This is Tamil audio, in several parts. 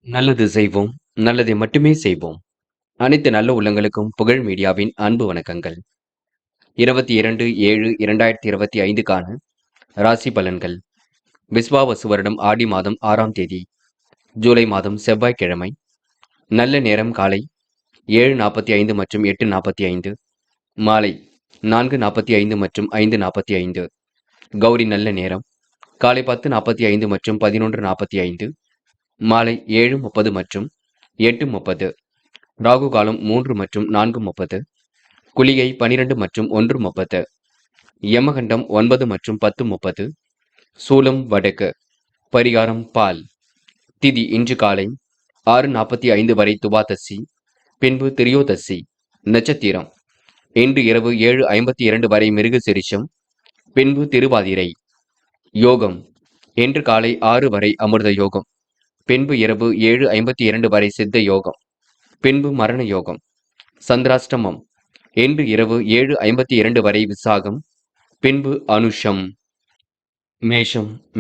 நல்லது செய்வோம், நல்லதை மட்டுமே செய்வோம். அனைத்து நல்ல உள்ளங்களுக்கும் புகழ் மீடியாவின் அன்பு வணக்கங்கள். 22/7/2025க்கான ராசி பலன்கள். விஸ்வாவசு வருடம் ஆடி மாதம் 6ஆம் தேதி, ஜூலை மாதம் செவ்வாய்க்கிழமை. நல்ல நேரம் காலை 7:45 மற்றும் 8:45, மாலை 4:45 மற்றும் 5:45. கௌரி நல்ல நேரம் காலை 10:45 மற்றும் 11:45, மாலை 7:30 மற்றும் 8:30. ராகு காலம் 3 மற்றும் 4:30, குளிகை 12 மற்றும் 1:30, யமகண்டம் 9 மற்றும் 10:30, சூலம் வடக்கு, பரிகாரம் பால். திதி இன்று காலை 6:45 வரை துவாதசி, பின்பு திரியோதசி. நட்சத்திரம் இன்று இரவு 7:52 வரை மிருகசிரிஷம், பின்பு திருவாதிரை. யோகம் இன்று காலை 6 வரை அமிர்த யோகம், பின்பு இரவு 7:52 வரை சித்த யோகம், பின்பு மரண யோகம். சந்திராஷ்டமம் இன்று இரவு 7:52 வரை விசாகம், பின்பு அனுஷம்.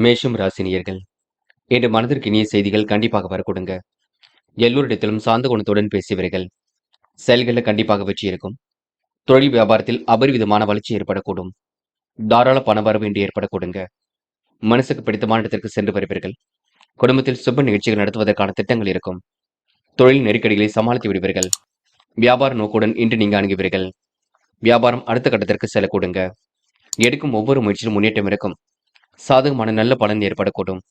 மேஷம் ராசினியர்கள். இன்று மனதிற்கு இனிய செய்திகள் கண்டிப்பாக வரக்கூடுங்க. எல்லோரிடத்திலும் சாந்த குணத்துடன் பேசியவர்கள். செயல்களில் கண்டிப்பாக வெற்றி இருக்கும். தொழில் வியாபாரத்தில் அபரிவிதமான வளர்ச்சி ஏற்படக்கூடும். தாராள பணவரவு இன்று ஏற்படக்கூடுங்க. மனசுக்கு பிடித்தமான இடத்திற்கு சென்று வருவீர்கள். குடும்பத்தில் சுப நிகழ்ச்சிகள் நடத்துவதற்கான திட்டங்கள் இருக்கும். தொழில் நெருக்கடிகளை சமாளித்து விடுவீர்கள். வியாபார நோக்குடன் இன்று நீங்க அணுகுவீர்கள். வியாபாரம் அடுத்த கட்டத்திற்கு செல்லக்கூடுங்க. எடுக்கும் ஒவ்வொரு முயற்சியிலும் முன்னேற்றம் இருக்கும். சாதகமான நல்ல பலன் ஏற்படக்கூடும்.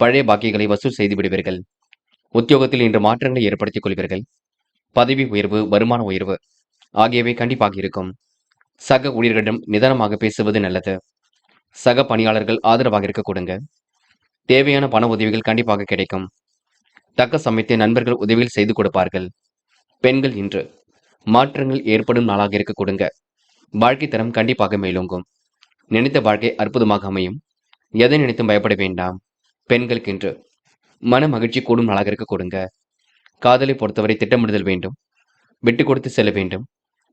பழைய பாக்கியங்களை வசூல் செய்து விடுவீர்கள். உத்தியோகத்தில் இன்று மாற்றங்களை ஏற்படுத்திக் கொள்வீர்கள். பதவி உயர்வு, வருமான உயர்வு ஆகியவை கண்டிப்பாக இருக்கும். சக ஊழியர்களிடம் நிதானமாக பேசுவது நல்லது. சக பணியாளர்கள் ஆதரவாக இருக்கக்கூடுங்க. தேவையான பண உதவிகள் கண்டிப்பாக கிடைக்கும். தக்க சமயத்தில் நண்பர்கள் உதவியில் செய்து கொடுப்பார்கள். பெண்கள் இன்று மாற்றங்கள் ஏற்படும் நாளாக இருக்க கொடுங்க. வாழ்க்கை தரம் கண்டிப்பாக மேலோங்கும். நினைத்த வாழ்க்கை அற்புதமாக அமையும். எதை நினைத்தும் பயப்பட வேண்டாம். பெண்களுக்கு இன்று மன மகிழ்ச்சி கூடும் நாளாக இருக்க கொடுங்க. காதலை பொறுத்தவரை திட்டமிடுதல் வேண்டும். விட்டு கொடுத்து செல்ல வேண்டும்.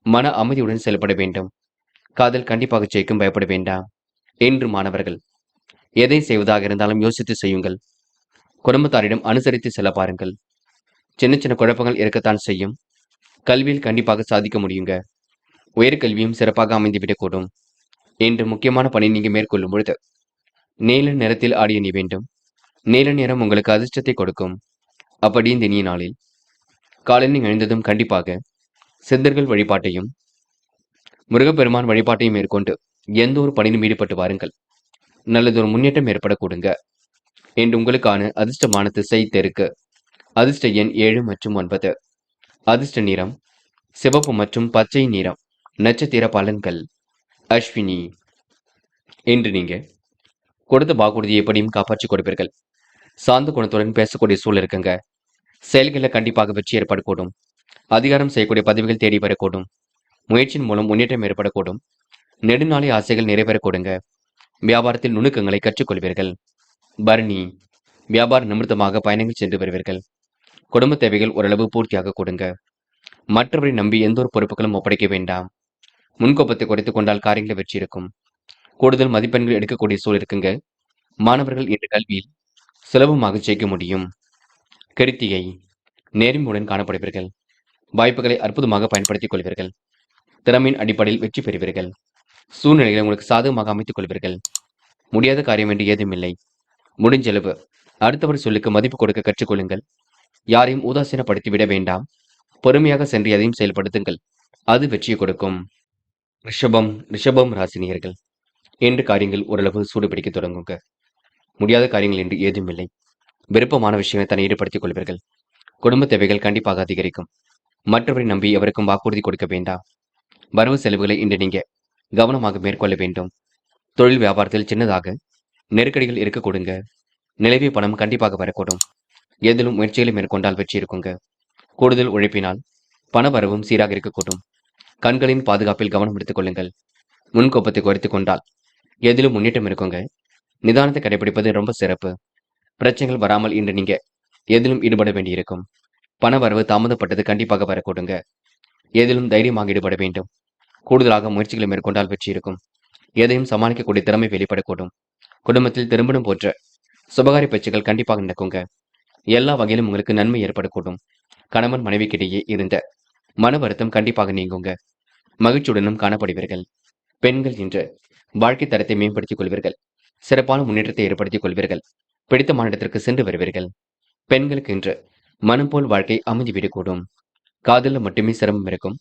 மன அமைதியுடன் செயல்பட வேண்டும். காதல் கண்டிப்பாக ஜெயிக்கும், பயப்பட வேண்டாம். இன்று மாணவர்கள் எதை செய்வதாக இருந்தாலும் யோசித்து செய்யுங்கள். குடும்பத்தாரிடம் அனுசரித்து செல்ல பாருங்கள். சின்ன சின்ன குழப்பங்கள் இருக்கத்தான் செய்யும். கல்வியில் கண்டிப்பாக சாதிக்க முடியுங்க. உயர்கல்வியும் சிறப்பாக அமைந்துவிடக்கூடும். இன்று முக்கியமான பணி நீங்க மேற்கொள்ளும் பொழுது நீல நிறத்தில் ஆடி அணி வேண்டும். நீல நிறம் உங்களுக்கு அதிர்ஷ்டத்தை கொடுக்கும். அப்படி இந்த இனிய நாளில் காலையில் எழுந்ததும் கண்டிப்பாக சித்தர்கள் வழிபாட்டையும் முருகப்பெருமான் வழிபாட்டையும் மேற்கொண்டு எந்த ஒரு பணியிலும் ஈடுபட்டு வாருங்கள். நல்லதொரு முன்னேற்றம் ஏற்படக்கூடுங்க. இன்று உங்களுக்கான அதிர்ஷ்டமான திசை தெற்கு. அதிர்ஷ்ட எண் 7 மற்றும் 9. அதிர்ஷ்ட நிறம் சிவப்பு மற்றும் பச்சை நிறம். நட்சத்திர பலன்கள். அஸ்வினி. இன்று நீங்க கொடுத்த வாக்குறுதியை எப்படியும் காப்பாற்றிக் கொடுப்பீர்கள். சாந்த குணத்துடன் பேசக்கூடிய சூழல் இருக்குங்க. செயல்களில் கண்டிப்பாக வெற்றி ஏற்படக்கூடும். அதிகாரம் செய்யக்கூடிய பதவிகள் தேடி வரக்கூடும். முயற்சியின் மூலம் முன்னேற்றம் ஏற்படக்கூடும். நெடுநாளை ஆசைகள் நிறைவேறக்கூடுங்க. வியாபாரத்தில் நுணுக்கங்களை கற்றுக்கொள்வீர்கள். பரணி. வியாபார நிமித்தமாக பயணங்கள் சென்று வருவீர்கள். குடும்ப தேவைகள் ஓரளவு பூர்த்தியாக கொடுங்க. மற்றவரை நம்பி எந்த ஒரு பொறுப்புகளும் ஒப்படைக்க வேண்டாம். முன்கோப்பத்தை குறைத்துக் கொண்டால் காரியங்களை வெற்றி இருக்கும். கூடுதல் மதிப்பெண்கள் எடுக்கக்கூடிய சூழல் இருக்குங்க. மாணவர்கள் இன்று கல்வியில் சுலபமாக ஜெயிக்க முடியும். கிருத்திகை. நேர்மையுடன் காணப்படுவீர்கள். வாய்ப்புகளை அற்புதமாக பயன்படுத்திக் கொள்வீர்கள். திறமையின் அடிப்படையில் வெற்றி பெறுவீர்கள். சூழ்நிலைகளை உங்களுக்கு சாதகமாக அமைத்துக் கொள்வீர்கள். முடியாத காரியம் என்று ஏதுமில்லை. முடிஞ்சளவு அடுத்தவர் சொல்லுக்கு மதிப்பு கொடுக்க கற்றுக்கொள்ளுங்கள். யாரையும் உதாசீனப்படுத்தி விட வேண்டாம். பொறுமையாக சென்று எதையும் செயல்படுத்துங்கள். அது வெற்றியை கொடுக்கும். ரிஷபம் ராசினியர்கள். இன்று காரியங்கள் ஓரளவு சூடுபிடிக்க தொடங்குங்க. முடியாத காரியங்கள் என்று ஏதுமில்லை. விருப்பமான விஷயங்களை தன்னை ஈடுபடுத்திக் கொள்வீர்கள். குடும்ப தேவைகள் கண்டிப்பாக அதிகரிக்கும். மற்றவரை நம்பி எவருக்கும் வாக்குறுதி கொடுக்க வேண்டாம். வரவு செலவுகளை இன்று நீங்க கவனமாக மேற்கொள்ள வேண்டும். தொழில் வியாபாரத்தில் சின்னதாக நெருக்கடிகள் இருக்க கொடுங்க. நிலவிய பணம் கண்டிப்பாக வரக்கூடும். எதிலும் முயற்சிகளை மேற்கொண்டால் வெற்றி இருக்குங்க. கூடுதல் உழைப்பினால் பண வரவும் சீராக இருக்கக்கூடும். கண்களின் பாதுகாப்பில் கவனம் எடுத்துக் கொள்ளுங்கள். முன்கோப்பத்தை குறைத்துக் கொண்டால் எதிலும் முன்னேற்றம் இருக்குங்க. நிதானத்தை கடைபிடிப்பது ரொம்ப சிறப்பு. பிரச்சனைகள் வராமல் இன்று நீங்க எதிலும் ஈடுபட வேண்டியிருக்கும். பண வரவு தாமதப்பட்டது கண்டிப்பாக வரக்கூடுங்க. எதிலும் தைரியமாக ஈடுபட வேண்டும். கூடுதலாக முயற்சிகளை மேற்கொண்டால் வெற்றி இருக்கும். எதையும் சமாளிக்கக்கூடிய திறமை வெளிப்படக்கூடும். குடும்பத்தில் திருமணம் போன்ற சுபகாரி பேச்சுகள் கண்டிப்பாக நடக்குங்க. எல்லா வகையிலும் உங்களுக்கு நன்மை ஏற்படக்கூடும். கணவன் மனைவிக்கிடையே இருந்த மன வருத்தம் கண்டிப்பாக நீங்குங்க. மகிழ்ச்சியுடனும் காணப்படுவீர்கள். பெண்கள் இன்று வாழ்க்கை தரத்தை மேம்படுத்திக் கொள்வீர்கள். சிறப்பான முன்னேற்றத்தை ஏற்படுத்திக் கொள்வீர்கள். பிடித்தமான இடத்திற்கு சென்று வருவீர்கள். பெண்களுக்கு இன்று மனம் போல் வாழ்க்கை அமைந்துவிடக்கூடும். காதல்ல மட்டுமே சிரமம் இருக்கும்.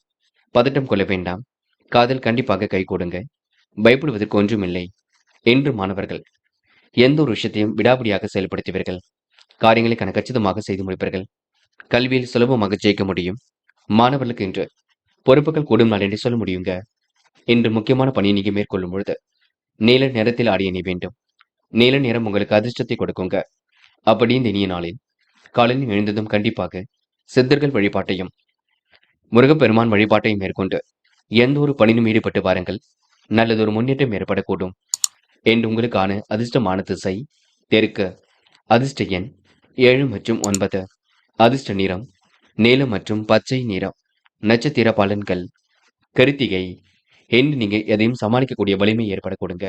பதட்டம் கொள்ள வேண்டாம். காதல் கண்டிப்பாக கைகூடுங்க. பயப்படுவதற்கு ஒன்றுமில்லை. என்று மாணவர்கள் எந்த ஒரு விஷயத்தையும் விடாபிடியாக செயல்படுத்துவீர்கள். காரியங்களை கச்சிதமாக செய்து முடிப்பீர்கள். கல்வியில் சுலபமாக ஜெயிக்க முடியும். மாணவர்களுக்கு இன்று பொறுப்புகள் கூடும் நாள் என்று சொல்ல முடியுங்க. இன்று முக்கியமான பணியை நீங்க மேற்கொள்ளும் பொழுது நீல நிறத்தில் ஆடிய நீ வேண்டும். நீல நிறம் உங்களுக்கு அதிர்ஷ்டத்தை கொடுக்குங்க. அப்படி இந்த இனிய நாளில் காலையில் எழுந்ததும் கண்டிப்பாக சித்தர்கள் வழிபாட்டையும் முருகப்பெருமான் வழிபாட்டையும் மேற்கொண்டு எந்த ஒரு பணியிலும் ஈடுபட்டு வாருங்கள். நல்லதொரு முன்னேற்றம் ஏற்படக்கூடும். என்று உங்களுக்கான அதிர்ஷ்டமான திசை தெற்கு. அதிர்ஷ்ட எண் 7 மற்றும் 9. அதிர்ஷ்ட நிறம் நீலம் மற்றும் பச்சை நிறம். நட்சத்திர பலன்கள். கிருத்திகை. என்று நீங்க எதையும் சமாளிக்கக்கூடிய வலிமை ஏற்படக்கூடுங்க.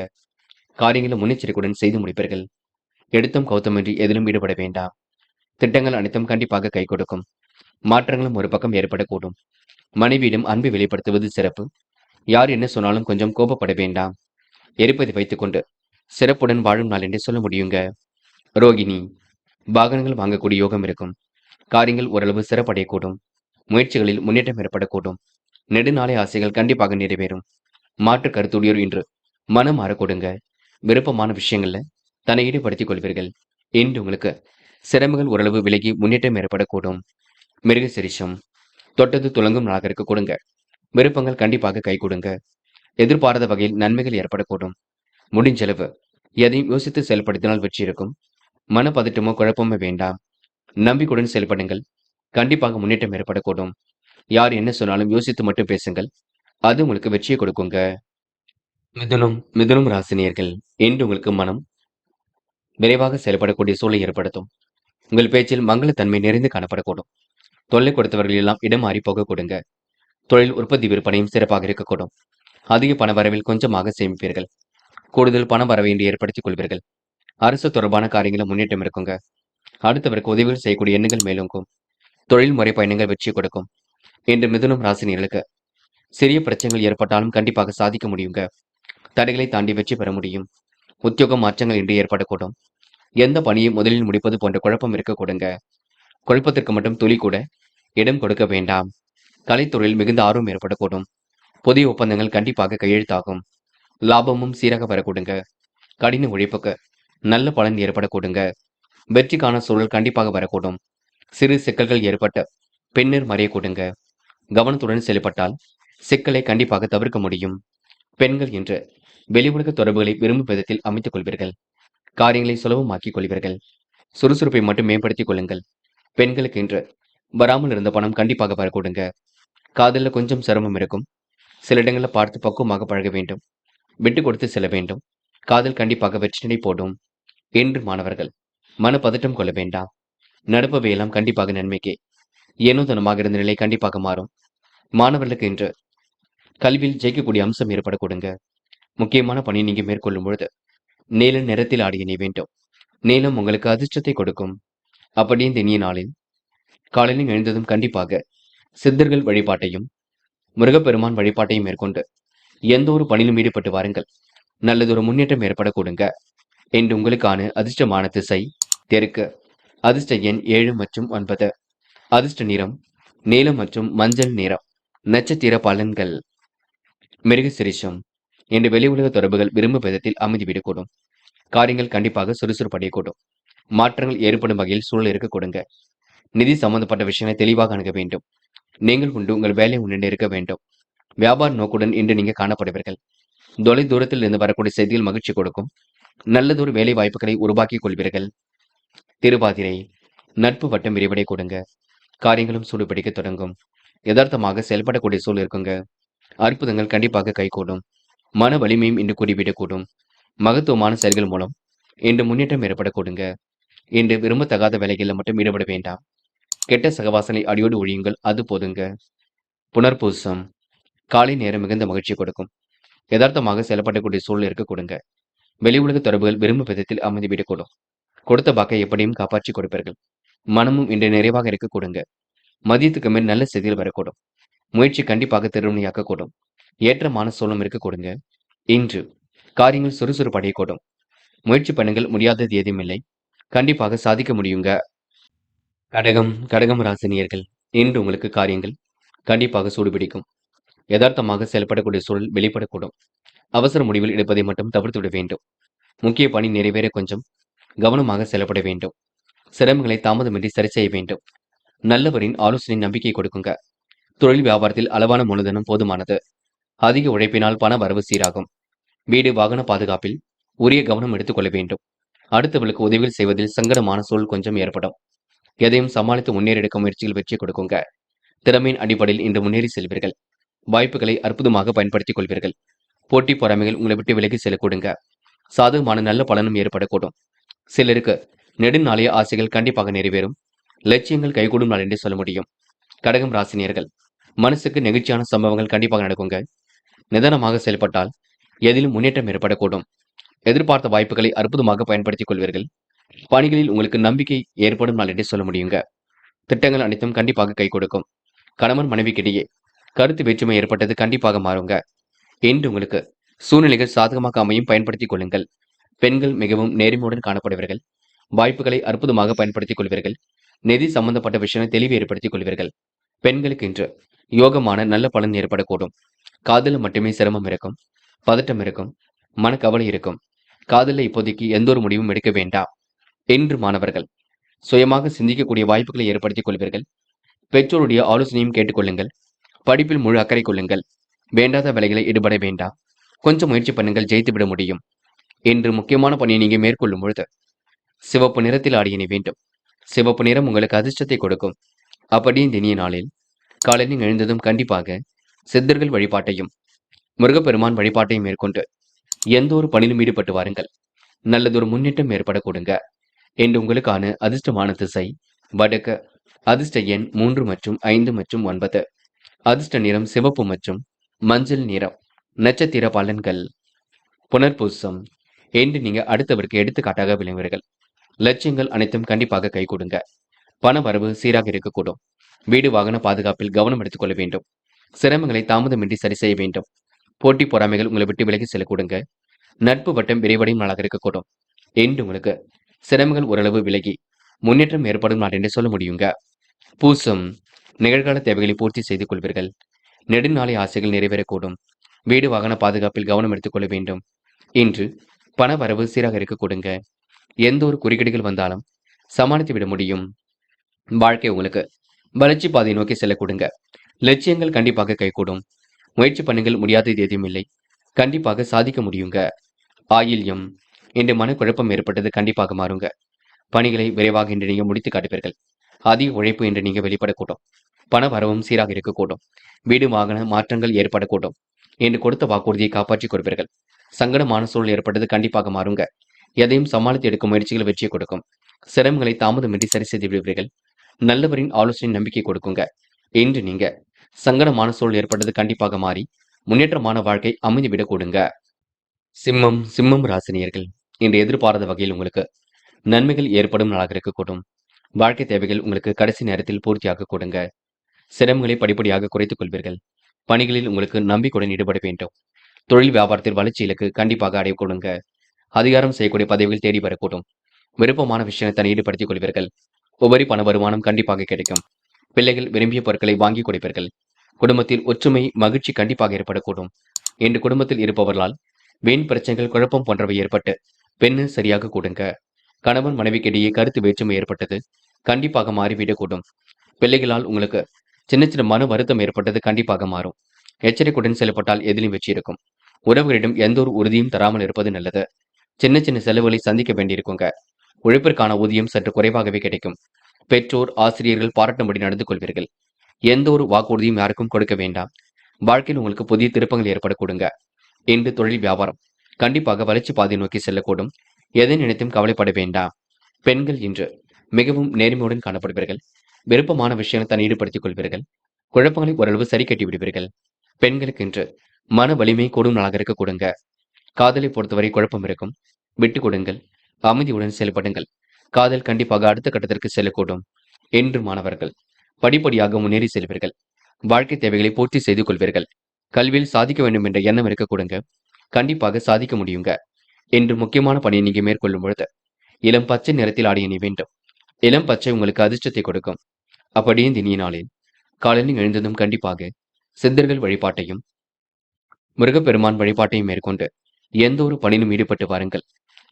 காரியங்களை முன்னெச்சரிக்கையுடன் செய்து முடிப்பீர்கள். எடுத்தும் கௌத்தமின்றி எதிலும் ஈடுபட வேண்டாம். திட்டங்கள் அனைத்தும் கண்டிப்பாக கை கொடுக்கும். மாற்றங்களும் ஒரு பக்கம் ஏற்படக்கூடும். மனைவியிடம் அன்பை வெளிப்படுத்துவது சிறப்பு. யார் என்ன சொன்னாலும் கொஞ்சம் கோபப்பட வேண்டாம். எரிப்பதை வைத்துக்கொண்டு சிறப்புடன் வாழும் நாள் என்று சொல்ல முடியுங்க. ரோகிணி. வாகனங்கள் வாங்கக்கூடிய யோகம் இருக்கும். காரியங்கள் ஓரளவு சிறப்படையக்கூடும். முயற்சிகளில் முன்னேற்றம் ஏற்படக்கூடும். நெடுநாளை ஆசைகள் கண்டிப்பாக நிறைவேறும். மாற்று கருத்துடையோர் இன்று மனம் மாறக்கூடுங்க. விருப்பமான விஷயங்கள்ல தன்னை ஈடுபடுத்திக் கொள்வீர்கள். இன்று உங்களுக்கு சிரமங்கள் ஓரளவு விலகி முன்னேற்றம் ஏற்படக்கூடும். மிருக சிரிஷம். தொட்டது துலங்கும் நாளாக இருக்க கொடுங்க. விருப்பங்கள் கண்டிப்பாக கை கொடுங்க. எதிர்பாராத வகையில் நன்மைகள் ஏற்படக்கூடும். முடிஞ்சளவு எதையும் யோசித்து செயல்படுத்தினால் வெற்றி இருக்கும். மனப்பதட்டமோ குழப்பமோ வேண்டாம். நம்பிக்கையுடன் செயல்படுங்கள். கண்டிப்பாக முன்னேற்றம் ஏற்படக்கூடும். யார் என்ன சொன்னாலும் யோசித்து மட்டும் பேசுங்கள். அது உங்களுக்கு வெற்றியை கொடுக்குங்க. மிதுனம் ராசினியர்கள் இன்று உங்களுக்கு மனம் விரைவாக செயல்படக்கூடிய சூழலை ஏற்படுத்தும். உங்கள் பேச்சில் மங்களத்தன்மை நிறைந்து காணப்படக்கூடும். தொல்லை கொடுத்தவர்கள் எல்லாம் இடம் மாறி போக கொடுங்க. தொழில் உற்பத்தி விற்பனையும் சிறப்பாக இருக்கக்கூடும். அதிக பண வரவில் கொஞ்சமாக சேமிப்பீர்கள். கூடுதல் பண வரவை இன்று ஏற்படுத்திக் கொள்வீர்கள். அரசு தொடர்பான காரியங்களில் முன்னேற்றம் இருக்குங்க. அடுத்தவருக்கு உதவிகள் செய்யக்கூடிய எண்ணங்கள் மேலோங்கும். தொழில் முறை பயணங்கள் வெற்றி கொடுக்கும். இன்று மிதுனம் ராசினியர்களுக்கு சிறிய பிரச்சனைகள் ஏற்பட்டாலும் கண்டிப்பாக சாதிக்க முடியுங்க. தடைகளை தாண்டி வெற்றி பெற முடியும். உத்தியோக மாற்றங்கள் இன்று ஏற்படக்கூடும். எந்த பணியை முதலில் முடிப்பது போன்ற குழப்பம் இருக்க கொடுங்க. குழப்பத்திற்கு மட்டும் துளி கூட இடம் கொடுக்க வேண்டாம். கலைத்துறையில் மிகுந்த ஆர்வம் ஏற்படக்கூடும். புதிய ஒப்பந்தங்கள் கண்டிப்பாக கையெழுத்தாகும். லாபமும் சீராக வரக்கூடுங்க. கடின உழைப்புக்கு நல்ல பலன் ஏற்படக்கூடுங்க. வெற்றிக்கான சூழல் கண்டிப்பாக வரக்கூடும். சிறு சிக்கல்கள் ஏற்பட்ட பின்னர் மறையக்கூடுங்க. கவனத்துடன் செயல்பட்டால் சிக்கலை கண்டிப்பாக தவிர்க்க முடியும். பெண்கள் இன்று வெளி உலக தொடர்புகளை விரும்பும் விதத்தில் அமைத்துக் கொள்வீர்கள். காரியங்களை சுலபமாக்கிக் கொள்வீர்கள். சுறுசுறுப்பை மட்டும் மேம்படுத்திக் கொள்ளுங்கள். பெண்களுக்கு இன்று வராமல் இருந்த பணம் கண்டிப்பாக வரக்கூடுங்க. காதல்ல கொஞ்சம் சிரமம் இருக்கும். சில இடங்களில் பார்த்து பக்குவமாக பழக வேண்டும். விட்டு கொடுத்து செல்ல வேண்டும். காதல் கண்டிப்பாக வெற்றினை போடும். என்று மாணவர்கள் மனப்பதட்டம் கொள்ள வேண்டாம். நடப்பவையெல்லாம் கண்டிப்பாக நன்மைக்கே. ஏனோதனமாக இருந்த நிலை கண்டிப்பாக மாறும். மாணவர்களுக்கு இன்று கல்வியில் ஜெயிக்கக்கூடிய அம்சம் ஏற்படக்கூடுங்க. முக்கியமான பணி நீங்க மேற்கொள்ளும் பொழுது நீல நிறத்தில் ஆடிய நீ வேண்டும். நீலம் உங்களுக்கு அதிர்ஷ்டத்தை கொடுக்கும். அப்படி இந்த இனிய நாளில் காலையில் எழுந்ததும் கண்டிப்பாக சித்தர்கள் வழிபாட்டையும் முருகப்பெருமான் வழிபாட்டையும் மேற்கொண்டு எந்த ஒரு பணியிலும் ஈடுபட்டு வாருங்கள். நல்லதொரு முன்னேற்றம் ஏற்படக்கூடுங்க. என்று உங்களுக்கான அதிர்ஷ்டமான திசை தெற்கு. அதிர்ஷ்ட எண் 7 மற்றும் 9. அதிர்ஷ்ட நிறம் நீலம் மற்றும் மஞ்சள் நிறம். நட்சத்திர பலன்கள். மிருக சிரிஷம். என்று வெளி உலக தொடர்புகள் விரும்பும் விதத்தில் அமைதிவிடக்கூடும். காரியங்கள் கண்டிப்பாக சுறுசுறுப்படையக்கூடும். மாற்றங்கள் ஏற்படும் வகையில் சூழல் இருக்க கொடுங்க. நிதி சம்பந்தப்பட்ட விஷயங்களை தெளிவாக அணுக வேண்டும். நீங்கள் உண்டு உங்கள் வேலை உண்டு இருக்க வேண்டும். வியாபார நோக்குடன் இன்று நீங்க காணப்படுவீர்கள். தொலை தூரத்தில் இருந்து வரக்கூடிய செய்திகள் மகிழ்ச்சி கொடுக்கும். நல்லதொரு வேலை வாய்ப்புகளை உருவாக்கிக் கொள்வீர்கள். திருவாதிரை. நட்பு வட்டம் விரிவடை கொடுங்க. காரியங்களும் சூடுபிடிக்க தொடங்கும். யதார்த்தமாக செயல்படக்கூடிய சூழல் இருக்குங்க. அற்புதங்கள் கண்டிப்பாக கைகூடும். மன வலிமையும் இன்று கூடிவிடக்கூடும். மகத்துவமான செயல்கள் மூலம் இன்று முன்னேற்றம் ஏற்படக்கூடுங்க. இன்று விரும்பத்தகாத வேலைகளில் மட்டும் ஈடுபட வேண்டாம். கெட்ட சகவாசனை அடியோடு ஒழியுங்கள். அது போதுங்க. புனர்பூசம். காலை நேரம் மிகுந்த மகிழ்ச்சி கொடுக்கும். யதார்த்தமாக செயல்படக்கூடிய சூழல் இருக்க கொடுங்க. வெளி உலக தொடர்புகள் விரும்பும் விதத்தில் அமைந்துவிடக்கூடும். கொடுத்த வாக்கை எப்படியும் காப்பாற்றி கொடுப்பீர்கள். மனமும் இன்று நிறைவாக இருக்க கூடுங்க. மதியத்துக்கு மேல் நல்ல செய்திகள் வரக்கூடும். முயற்சி கண்டிப்பாக திருவினையாக்கக்கூடும். ஏற்றமான சூழலும் இருக்க கூடுங்க. இன்று காரியங்கள் சுறுசுறுப்பு அடையக்கூடும். முயற்சி பண்ணுங்கள், முடியாதது ஏதும் இல்லை. கண்டிப்பாக சாதிக்க முடியுங்க. கடகம் ராசினியர்கள், இன்று உங்களுக்கு காரியங்கள் கண்டிப்பாக சூடுபிடிக்கும். யதார்த்தமாக செயல்படக்கூடிய சூழல் வெளிப்படக்கூடும். அவசர முடிவில் எடுப்பதை மட்டும் தவிர்த்துவிட வேண்டும். முக்கிய பணி நிறைவேற கொஞ்சம் கவனமாக செயல்பட வேண்டும். சிரமங்களை தாமதமின்றி சரி செய்ய வேண்டும். நல்லவரின் ஆலோசனை நம்பிக்கை கொடுக்குங்க. தொழில் வியாபாரத்தில் அளவான மூலதனம் போதுமானது. அதிக உழைப்பினால் பண வரவு சீராகும். வீடு வாகன பாதுகாப்பில் உரிய கவனம் எடுத்துக்கொள்ள வேண்டும். அடுத்தவர்களுக்கு உதவிகள் செய்வதில் சங்கடமான சூழல் கொஞ்சம் ஏற்படும். எதையும் சமாளித்து முன்னேறி எடுக்கும் முயற்சிகள் வெற்றி கொடுக்குங்க. திறமையின் அடிப்படையில் இன்று முன்னேறி செல்வீர்கள். வாய்ப்புகளை அற்புதமாக பயன்படுத்திக் கொள்வீர்கள். போட்டி பொறாமைகள் உங்களை விட்டு விலகி செல்லக்கூடுங்க. சாதகமான நல்ல பலனும் ஏற்படக்கூடும். சிலருக்கு நெடுநாளைய ஆசைகள் கண்டிப்பாக நிறைவேறும். லட்சியங்கள் கைகூடும் நாள் என்று சொல்ல முடியும். கடகம் ராசினியர்கள், மனசுக்கு நெகிழ்ச்சியான சம்பவங்கள் கண்டிப்பாக நடக்குங்க. நிதானமாக செயல்பட்டால் எதிலும் முன்னேற்றம் ஏற்படக்கூடும். எதிர்பார்த்த வாய்ப்புகளை அற்புதமாக பயன்படுத்திக் கொள்வீர்கள். பணிகளில் உங்களுக்கு நம்பிக்கை ஏற்படும் நாள் என்று சொல்ல முடியுங்க. திட்டங்கள் அனைத்தும் கண்டிப்பாக கை கொடுக்கும். கணவன் மனைவிக்கிடையே கருத்து வேற்றுமை ஏற்பட்டது கண்டிப்பாக மாறுங்க. என்று உங்களுக்கு சூழ்நிலைகள் சாதகமாக அமையும், பயன்படுத்திக் கொள்ளுங்கள். பெண்கள் மிகவும் நேர்மையுடன் காணப்படுவீர்கள். வாய்ப்புகளை அற்புதமாக பயன்படுத்திக் கொள்வீர்கள். நிதி சம்பந்தப்பட்ட விஷயங்களை தெளிவு ஏற்படுத்திக் கொள்வீர்கள். பெண்களுக்கு இன்று யோகமான நல்ல பலன் ஏற்படக்கூடும். காதலில் மட்டுமே சிரமம் இருக்கும், பதட்டம் இருக்கும், மனக்கவலை இருக்கும். காதலில் இப்போதைக்கு எந்த ஒரு முடிவும் எடுக்க வேண்டாம். என்று மாணவர்கள் சுயமாக சிந்திக்கக்கூடிய வாய்ப்புகளை ஏற்படுத்திக் கொள்வீர்கள். பெற்றோருடைய ஆலோசனையும் கேட்டுக்கொள்ளுங்கள். படிப்பில் முழு அக்கறை கொள்ளுங்கள். வேண்டாத வேலைகளை ஈடுபட வேண்டாம். கொஞ்சம் முயற்சி பண்ணுங்கள், ஜெயித்துவிட முடியும். இன்று முக்கியமான பணியை நீங்க மேற்கொள்ளும் பொழுது சிவப்பு நிறத்தில் ஆடியணை வேண்டும். சிவப்பு நிறம் உங்களுக்கு அதிர்ஷ்டத்தை கொடுக்கும். அப்படி இந்த இனிய நாளில் காலையில் எழுந்ததும் கண்டிப்பாக சித்தர்கள் வழிபாட்டையும் முருகப்பெருமான் வழிபாட்டையும் மேற்கொண்டு எந்த ஒரு பணியிலும் ஈடுபட்டு வாருங்கள். நல்லதொரு முன்னேற்றம் ஏற்படக்கூடுங்க. என்று உங்களுக்கான அதிர்ஷ்டமான திசை வடக்கு. அதிர்ஷ்ட எண் 3 மற்றும் 5 மற்றும் 9. அதிர்ஷ்ட நிறம் சிவப்பு மற்றும் மஞ்சள் நிறம். நட்சத்திர பலன்கள். புனர்பூசம். என்று நீங்க அடுத்தவருக்கு எடுத்துக்காட்டாக விளங்குவீர்கள். லட்சியங்கள் அனைத்தும் கண்டிப்பாக கை கொடுங்க. பண வரவு சீராக இருக்கக்கூடும். வீடு வாகன பாதுகாப்பில் கவனம் எடுத்துக்கொள்ள வேண்டும். சிரமங்களை தாமதமின்றி சரி செய்ய வேண்டும். போட்டி பொறாமைகள் உங்களை விட்டு விலகி செல்லக்கூடுங்க. நட்பு வட்டம் விரைவடையும் நாளாக இருக்கக்கூடும். என்று உங்களுக்கு சிரமங்கள் ஓரளவு விலகி முன்னேற்றம் ஏற்படும் நாள் என்று சொல்ல முடியுங்க. பூசம். நிகழ்கால தேவைகளை பூர்த்தி செய்து கொள்வீர்கள். நெடுநாளை ஆசைகள் நிறைவேறக்கூடும். வீடு வாகன பாதுகாப்பில் கவனம் எடுத்துக்கொள்ள வேண்டும். இன்று பண வரவு சீராக இருக்க கொடுங்க. எந்த ஒரு குறுக்கீடுகள் வந்தாலும் சமாளித்து விட முடியும். வாழ்க்கை உங்களுக்கு வளர்ச்சி பாதை நோக்கி செல்ல கொடுங்க. லட்சியங்கள் கண்டிப்பாக கைகூடும். முயற்சி பண்ணுங்கள், முடியாதது எதுவும் இல்லை. கண்டிப்பாக சாதிக்க முடியுங்க. ஆயில்யம். இன்று மனக்குழப்பம் ஏற்பட்டது கண்டிப்பாக மாறுங்க. பணிகளை விரைவாக இன்று நீங்க முடித்து காட்டுவீர்கள். அதிக உழைப்பு என்று நீங்க வெளிப்படக்கூடும். பண வரவும் சீராக இருக்கக்கூடும். வீடு வாகன மாற்றங்கள் ஏற்படக்கூடும். என்று கொடுத்த வாக்குறுதியை காப்பாற்றிக் கொடுப்பீர்கள். சங்கடமான சூழல் ஏற்பட்டது கண்டிப்பாக மாறுங்க. எதையும் சமாளித்து எடுக்கும் முயற்சிகள் வெற்றியை கொடுக்கும். சிரமங்களை தாமதமின்றி சரி செய்து விடுவீர்கள். நல்லவரின் ஆலோசனை நம்பிக்கை கொடுக்குங்க. இன்று நீங்க சங்கடமான சூழல் ஏற்பட்டது கண்டிப்பாக மாறி முன்னேற்றமான வாழ்க்கை அமைந்துவிடக் கூடுங்க. சிம்மம் ராசினியர்கள், இன்று எதிர்பாராத வகையில் உங்களுக்கு நன்மைகள் ஏற்படும் நாளாக இருக்கக்கூடும். வாழ்க்கை தேவைகள் உங்களுக்கு கடைசி நேரத்தில் பூர்த்தியாக கொடுங்க. சிரமங்களை படிப்படியாக குறைத்துக் கொள்வீர்கள். பணிகளில் உங்களுக்கு நம்பிக்கையுடன் ஈடுபட வேண்டும். தொழில் வியாபாரத்தில் வளர்ச்சி இலக்கு கண்டிப்பாக அடைய கொடுங்க. அதிகாரம் செய்யக்கூடிய பதவிகள் தேடி வரக்கூடும். விருப்பமான விஷயத்தை ஈடுபடுத்திக் கொள்வீர்கள். உபரி பண வருமானம் கண்டிப்பாக கிடைக்கும். பிள்ளைகள் விரும்பிய பொருட்களை வாங்கி கொடுப்பீர்கள். குடும்பத்தில் ஒற்றுமை மகிழ்ச்சி கண்டிப்பாக ஏற்படக்கூடும். இன்று குடும்பத்தில் இருப்பவர்களால் வீண் பிரச்சனைகள், குழப்பம் போன்றவை ஏற்பட்டு பெண்ணு சரியாக கூடுங்க. கணவன் மனைவிக்கிடையே கருத்து வேற்றுமை ஏற்பட்டது கண்டிப்பாக மாறிவிடக்கூடும். பிள்ளைகளால் உங்களுக்கு சின்ன சின்ன மன வருத்தம் ஏற்பட்டது கண்டிப்பாக மாறும். எச்சரிக்கையுடன் செயல்பட்டால் எதிலும் வெற்றி இருக்கும். உறவுகளிடம் எந்த ஒரு உறுதியும் தராமல் இருப்பது நல்லது. சின்ன சின்ன செலவுகளை சந்திக்க வேண்டியிருக்குங்க. உழைப்பிற்கான ஊதியம் சற்று குறைவாகவே கிடைக்கும். பெற்றோர் ஆசிரியர்கள் பாராட்டும்படி நடந்து கொள்வீர்கள். எந்த ஒரு வாக்குறுதியும் யாருக்கும் கொடுக்க வேண்டாம். வாழ்க்கையில் உங்களுக்கு புதிய திருப்பங்கள் ஏற்பட கொடுங்க. இன்று தொழில் வியாபாரம் கண்டிப்பாக வளர்ச்சி பாதை நோக்கி செல்லக்கூடும். எதை நினைத்தும் கவலைப்பட வேண்டாம். பெண்கள் இன்று மிகவும் நேர்மையுடன் காணப்படுவீர்கள். விருப்பமான விஷயங்களை தன் ஈடுபடுத்திக் கொள்வீர்கள். குழப்பங்களை ஓரளவு சரி கட்டி விடுவீர்கள். பெண்களுக்கு இன்று மன வலிமை கூடும் நாளாக இருக்க கொடுங்க. காதலை பொறுத்தவரை குழப்பம் இருக்கும். விட்டுக் கொடுங்கள். அமைதியுடன் செயல்படுங்கள். காதல் கண்டிப்பாக அடுத்த கட்டத்திற்கு செல்லக்கூடும். என்று மாணவர்கள் படிப்படியாக முன்னேறி செல்வீர்கள். வாழ்க்கை தேவைகளை பூர்த்தி செய்து கொள்வீர்கள். கல்வியில் சாதிக்க வேண்டும் என்ற எண்ணம் இருக்க கொடுங்க. கண்டிப்பாக சாதிக்க முடியுங்க. என்று முக்கியமான பணியை நீங்க மேற்கொள்ளும் பொழுது இளம் பச்சை நிறத்தில் ஆடிய நீ வேண்டும். இளம் பச்சை உங்களுக்கு அதிர்ஷ்டத்தை கொடுக்கும். அப்படியே இந்த இனிய நாளில் காலையில் எழுந்ததும் கண்டிப்பாக சித்தர்கள் வழிபாட்டையும் முருகப்பெருமான் வழிபாட்டையும் மேற்கொண்டு எந்த ஒரு பணியிலும் ஈடுபட்டு வாருங்கள்.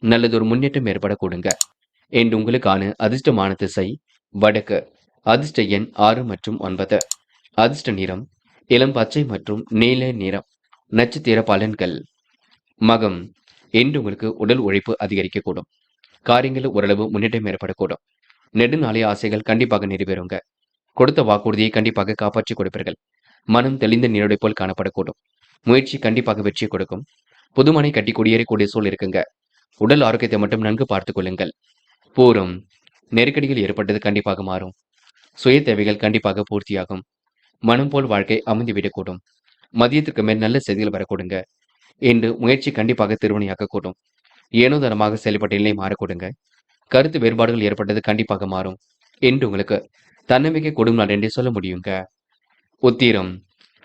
நல்லதொரு முன்னேற்றம் ஏற்பட கொடுங்க. என்று உங்களுக்கான அதிர்ஷ்டமான திசை வடக்கு. அதிர்ஷ்ட எண் 6 மற்றும் 9. அதிர்ஷ்ட நிறம் இளம் பச்சை மற்றும் நீல நிறம். நட்சத்திர பலன்கள். மகம். என்று உங்களுக்கு உடல் உழைப்பு அதிகரிக்கக்கூடும். காரியங்கள் ஓரளவு முன்னேற்றம் ஏற்படக்கூடும். நெடுநாளைய ஆசைகள் கண்டிப்பாக நிறைவேறுங்க. கொடுத்த வாக்குறுதியை கண்டிப்பாக காப்பாற்றி கொடுப்பீர்கள். மனம் தெளிந்த நீரோடை போல் காணப்படக்கூடும். முயற்சி கண்டிப்பாக வெற்றி கொடுக்கும். புதுமனை கட்டி குடியேறக்கூடிய சூழல் இருக்குங்க. உடல் ஆரோக்கியத்தை மட்டும் நன்கு பார்த்துக் கொள்ளுங்கள். பூரம். நெருக்கடிகள் ஏற்பட்டது கண்டிப்பாக மாறும். சுய தேவைகள் கண்டிப்பாக பூர்த்தியாகும். மனம் போல் வாழ்க்கை அமைந்துவிடக்கூடும். மதியத்திற்கு மேல் நல்ல செய்திகள் வரக்கூடுங்க. என்று முயற்சி கண்டிப்பாக திருவினையாக்க கூடும். ஏனோ தனமாக செயல்பட்ட நிலை மாறக்கூடுங்க. கருத்து வேறுபாடுகள் ஏற்பட்டது கண்டிப்பாக மாறும். என்று உங்களுக்கு தன்னம்பிக்கை கூடும் நாள் என்றே சொல்ல முடியுங்க. உத்திரம்.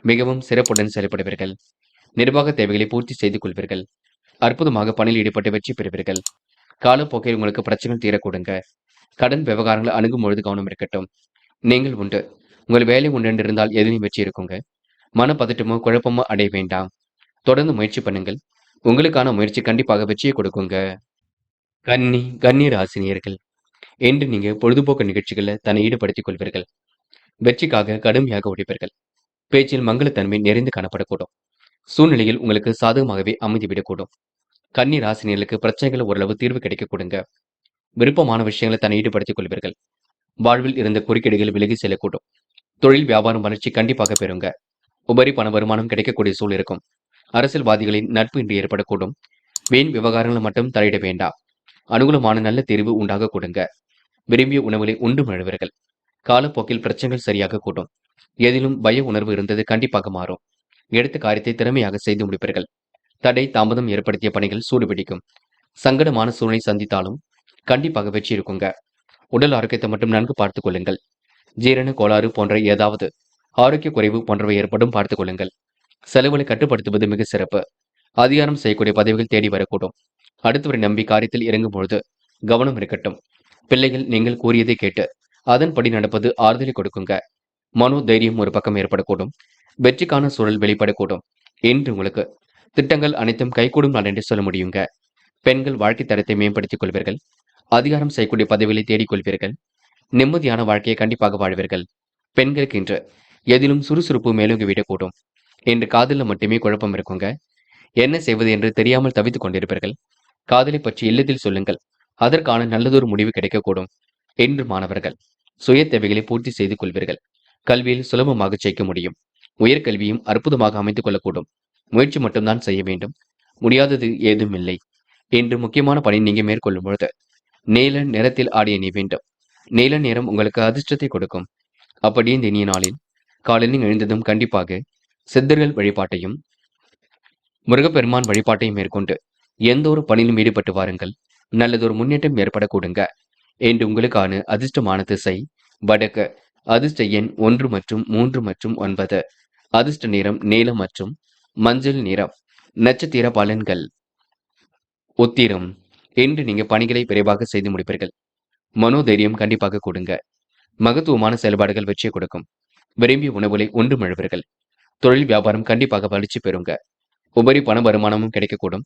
மிகவும் சிறப்புடன் செயல்படுவீர்கள். நிர்வாக தேவைகளை பூர்த்தி செய்து கொள்வீர்கள். அற்புதமாக பணியில் ஈடுபட்டு வெற்றி பெறுவீர்கள். காலப்போக்கில் உங்களுக்கு பிரச்சனைகள் தீரக்கூடுங்க. கடன் விவகாரங்களை அணுகும் பொழுது கவனம் இருக்கட்டும். நீங்கள் உண்டு. உங்கள் வேலை உண்டு இருந்தால் எதிலையும் வெற்றி இருக்குங்க. மனப்பதட்டமோ குழப்பமோ அடைய வேண்டாம். தொடர்ந்து முயற்சி பண்ணுங்கள். உங்களுக்கான முயற்சி கண்டிப்பாக வெற்றியை கொடுக்குங்க. கன்னி ராசினியர்கள். என்று நீங்க பொழுதுபோக்கு நிகழ்ச்சிகள்ல தன்னை ஈடுபடுத்திக் கொள்வீர்கள். வெற்றிக்காக கடுமையாக உழைப்பீர்கள். பேச்சில் மங்களத்தன்மை நிறைந்து காணப்படக்கூடும். சூழ்நிலையில் உங்களுக்கு சாதகமாகவே அமைந்துவிடக்கூடும். கன்னி ராசினியர்களுக்கு பிரச்சனைகள் ஓரளவு தீர்வு கிடைக்க கொடுங்க. விருப்பமான விஷயங்களை தன்னை ஈடுபடுத்திக் கொள்வீர்கள். வாழ்வில் இருந்த குறுக்கீடுகள் விலகி செல்லக்கூடும். தொழில் வியாபாரம் வளர்ச்சி கண்டிப்பாக பெறுங்க. உபரி பண வருமானம் கிடைக்கக்கூடிய சூழல் இருக்கும். அரசியல்வாதிகளின் நட்பு இன்று ஏற்படக்கூடும். வீண் விவகாரங்களை மட்டும் தலையிட வேண்டாம். அனுகூலமான நல்ல தேர்வு உண்டாக கொடுங்க. விரும்பிய உணவுகளை உண்டு மழுவீர்கள். காலப்போக்கில் பிரச்சனைகள் சரியாக கூடும். எதிலும் பய உணர்வு இருந்தது கண்டிப்பாக மாறும். எடுத்த காரியத்தை திறமையாக செய்து முடிப்பீர்கள். தடை தாமதம் ஏற்படுத்திய பணிகள் சூடுபிடிக்கும். சங்கடமான சூழ்நிலை சந்தித்தாலும் கண்டிப்பாக வெற்றி இருக்குங்க. உடல் ஆரோக்கியத்தை மட்டும் நன்கு பார்த்துக் கொள்ளுங்கள். ஜீரண கோளாறு போன்ற ஏதாவது ஆரோக்கிய குறைவு போன்றவை ஏற்படும் பார்த்துக் கொள்ளுங்கள். செலவுகளை கட்டுப்படுத்துவது மிக சிறப்பு. அதிகாரம் செய்யக்கூடிய பதவிகள் தேடி வரக்கூடும். அடுத்தவரை நம்பி காரியத்தில் இறங்கும் பொழுது கவனம் இருக்கட்டும். பிள்ளைகள் நீங்கள் கூறியதை கேட்டு அதன்படி நடப்பது ஆறுதலை கொடுக்குங்க. மனோ தைரியம் ஒரு பக்கம் ஏற்படக்கூடும். வெற்றிக்கான சூழல் வெளிப்படக்கூடும். என்று உங்களுக்கு திட்டங்கள் அனைத்தும் கைகூடும் நாள் என்று சொல்ல முடியுங்க. பெண்கள் வாழ்க்கை தரத்தை மேம்படுத்திக் கொள்வீர்கள். அதிகாரம் செய்யக்கூடிய பதவிகளை தேடிக் கொள்வீர்கள். நிம்மதியான வாழ்க்கையை கண்டிப்பாக வாழ்வீர்கள். பெண்களுக்கு இன்று எதிலும் சுறுசுறுப்பு மேலோங்கி விடக்கூடும். என்று காதலில் மட்டுமே குழப்பம் இருக்குங்க. என்ன செய்வது என்று தெரியாமல் தவித்துக் கொண்டிருப்பீர்கள். காதலை பற்றி இல்லத்தில் சொல்லுங்கள். அதற்கான நல்லதொரு முடிவு கிடைக்கக்கூடும். என்று மாணவர்கள் சுய தேவைகளை பூர்த்தி செய்து கொள்வீர்கள். கல்வியில் சுலபமாக ஜெயிக்க முடியும். உயர்கல்வியும் அற்புதமாக அமைத்துக் கொள்ளக்கூடும். முயற்சி மட்டும்தான் செய்ய வேண்டும். முடியாதது ஏதும் இல்லை. என்று முக்கியமான பணி நீங்க மேற்கொள்ளும் பொழுது நீல நிறத்தில் ஆடிய நீ வேண்டும். நீல நிறம் உங்களுக்கு அதிர்ஷ்டத்தை கொடுக்கும். அப்படியே இந்த இனிய நாளில் காலையில் எழுந்ததும் கண்டிப்பாக சித்தர்கள் வழிபாட்டையும் முருகப்பெருமான் வழிபாட்டையும் மேற்கொண்டு எந்த ஒரு பணியிலும் ஈடுபட்டு வாருங்கள். நல்லதொரு முன்னேற்றம் ஏற்பட கொடுங்க. என்று உங்களுக்கான அதிர்ஷ்டமான திசை வடக்கு. அதிர்ஷ்ட எண் 1 மற்றும் 3 மற்றும் 9. அதிர்ஷ்ட நிறம் நீலம் மற்றும் மஞ்சள் நிறம். நட்சத்திர பலன்கள். உத்திரம். என்று நீங்க பணிகளை விரைவாக செய்து முடிப்பீர்கள். மனோதைரியம் கண்டிப்பாக கொடுங்க. மகத்துவமான செயல்பாடுகள் வெற்றியை கொடுக்கும். விரும்பிய உணவுகளை உண்டு மழுவீர்கள். தொழில் வியாபாரம் கண்டிப்பாக வளர்ச்சி பெறுங்க. உபரி பண வருமானமும் கிடைக்கக்கூடும்.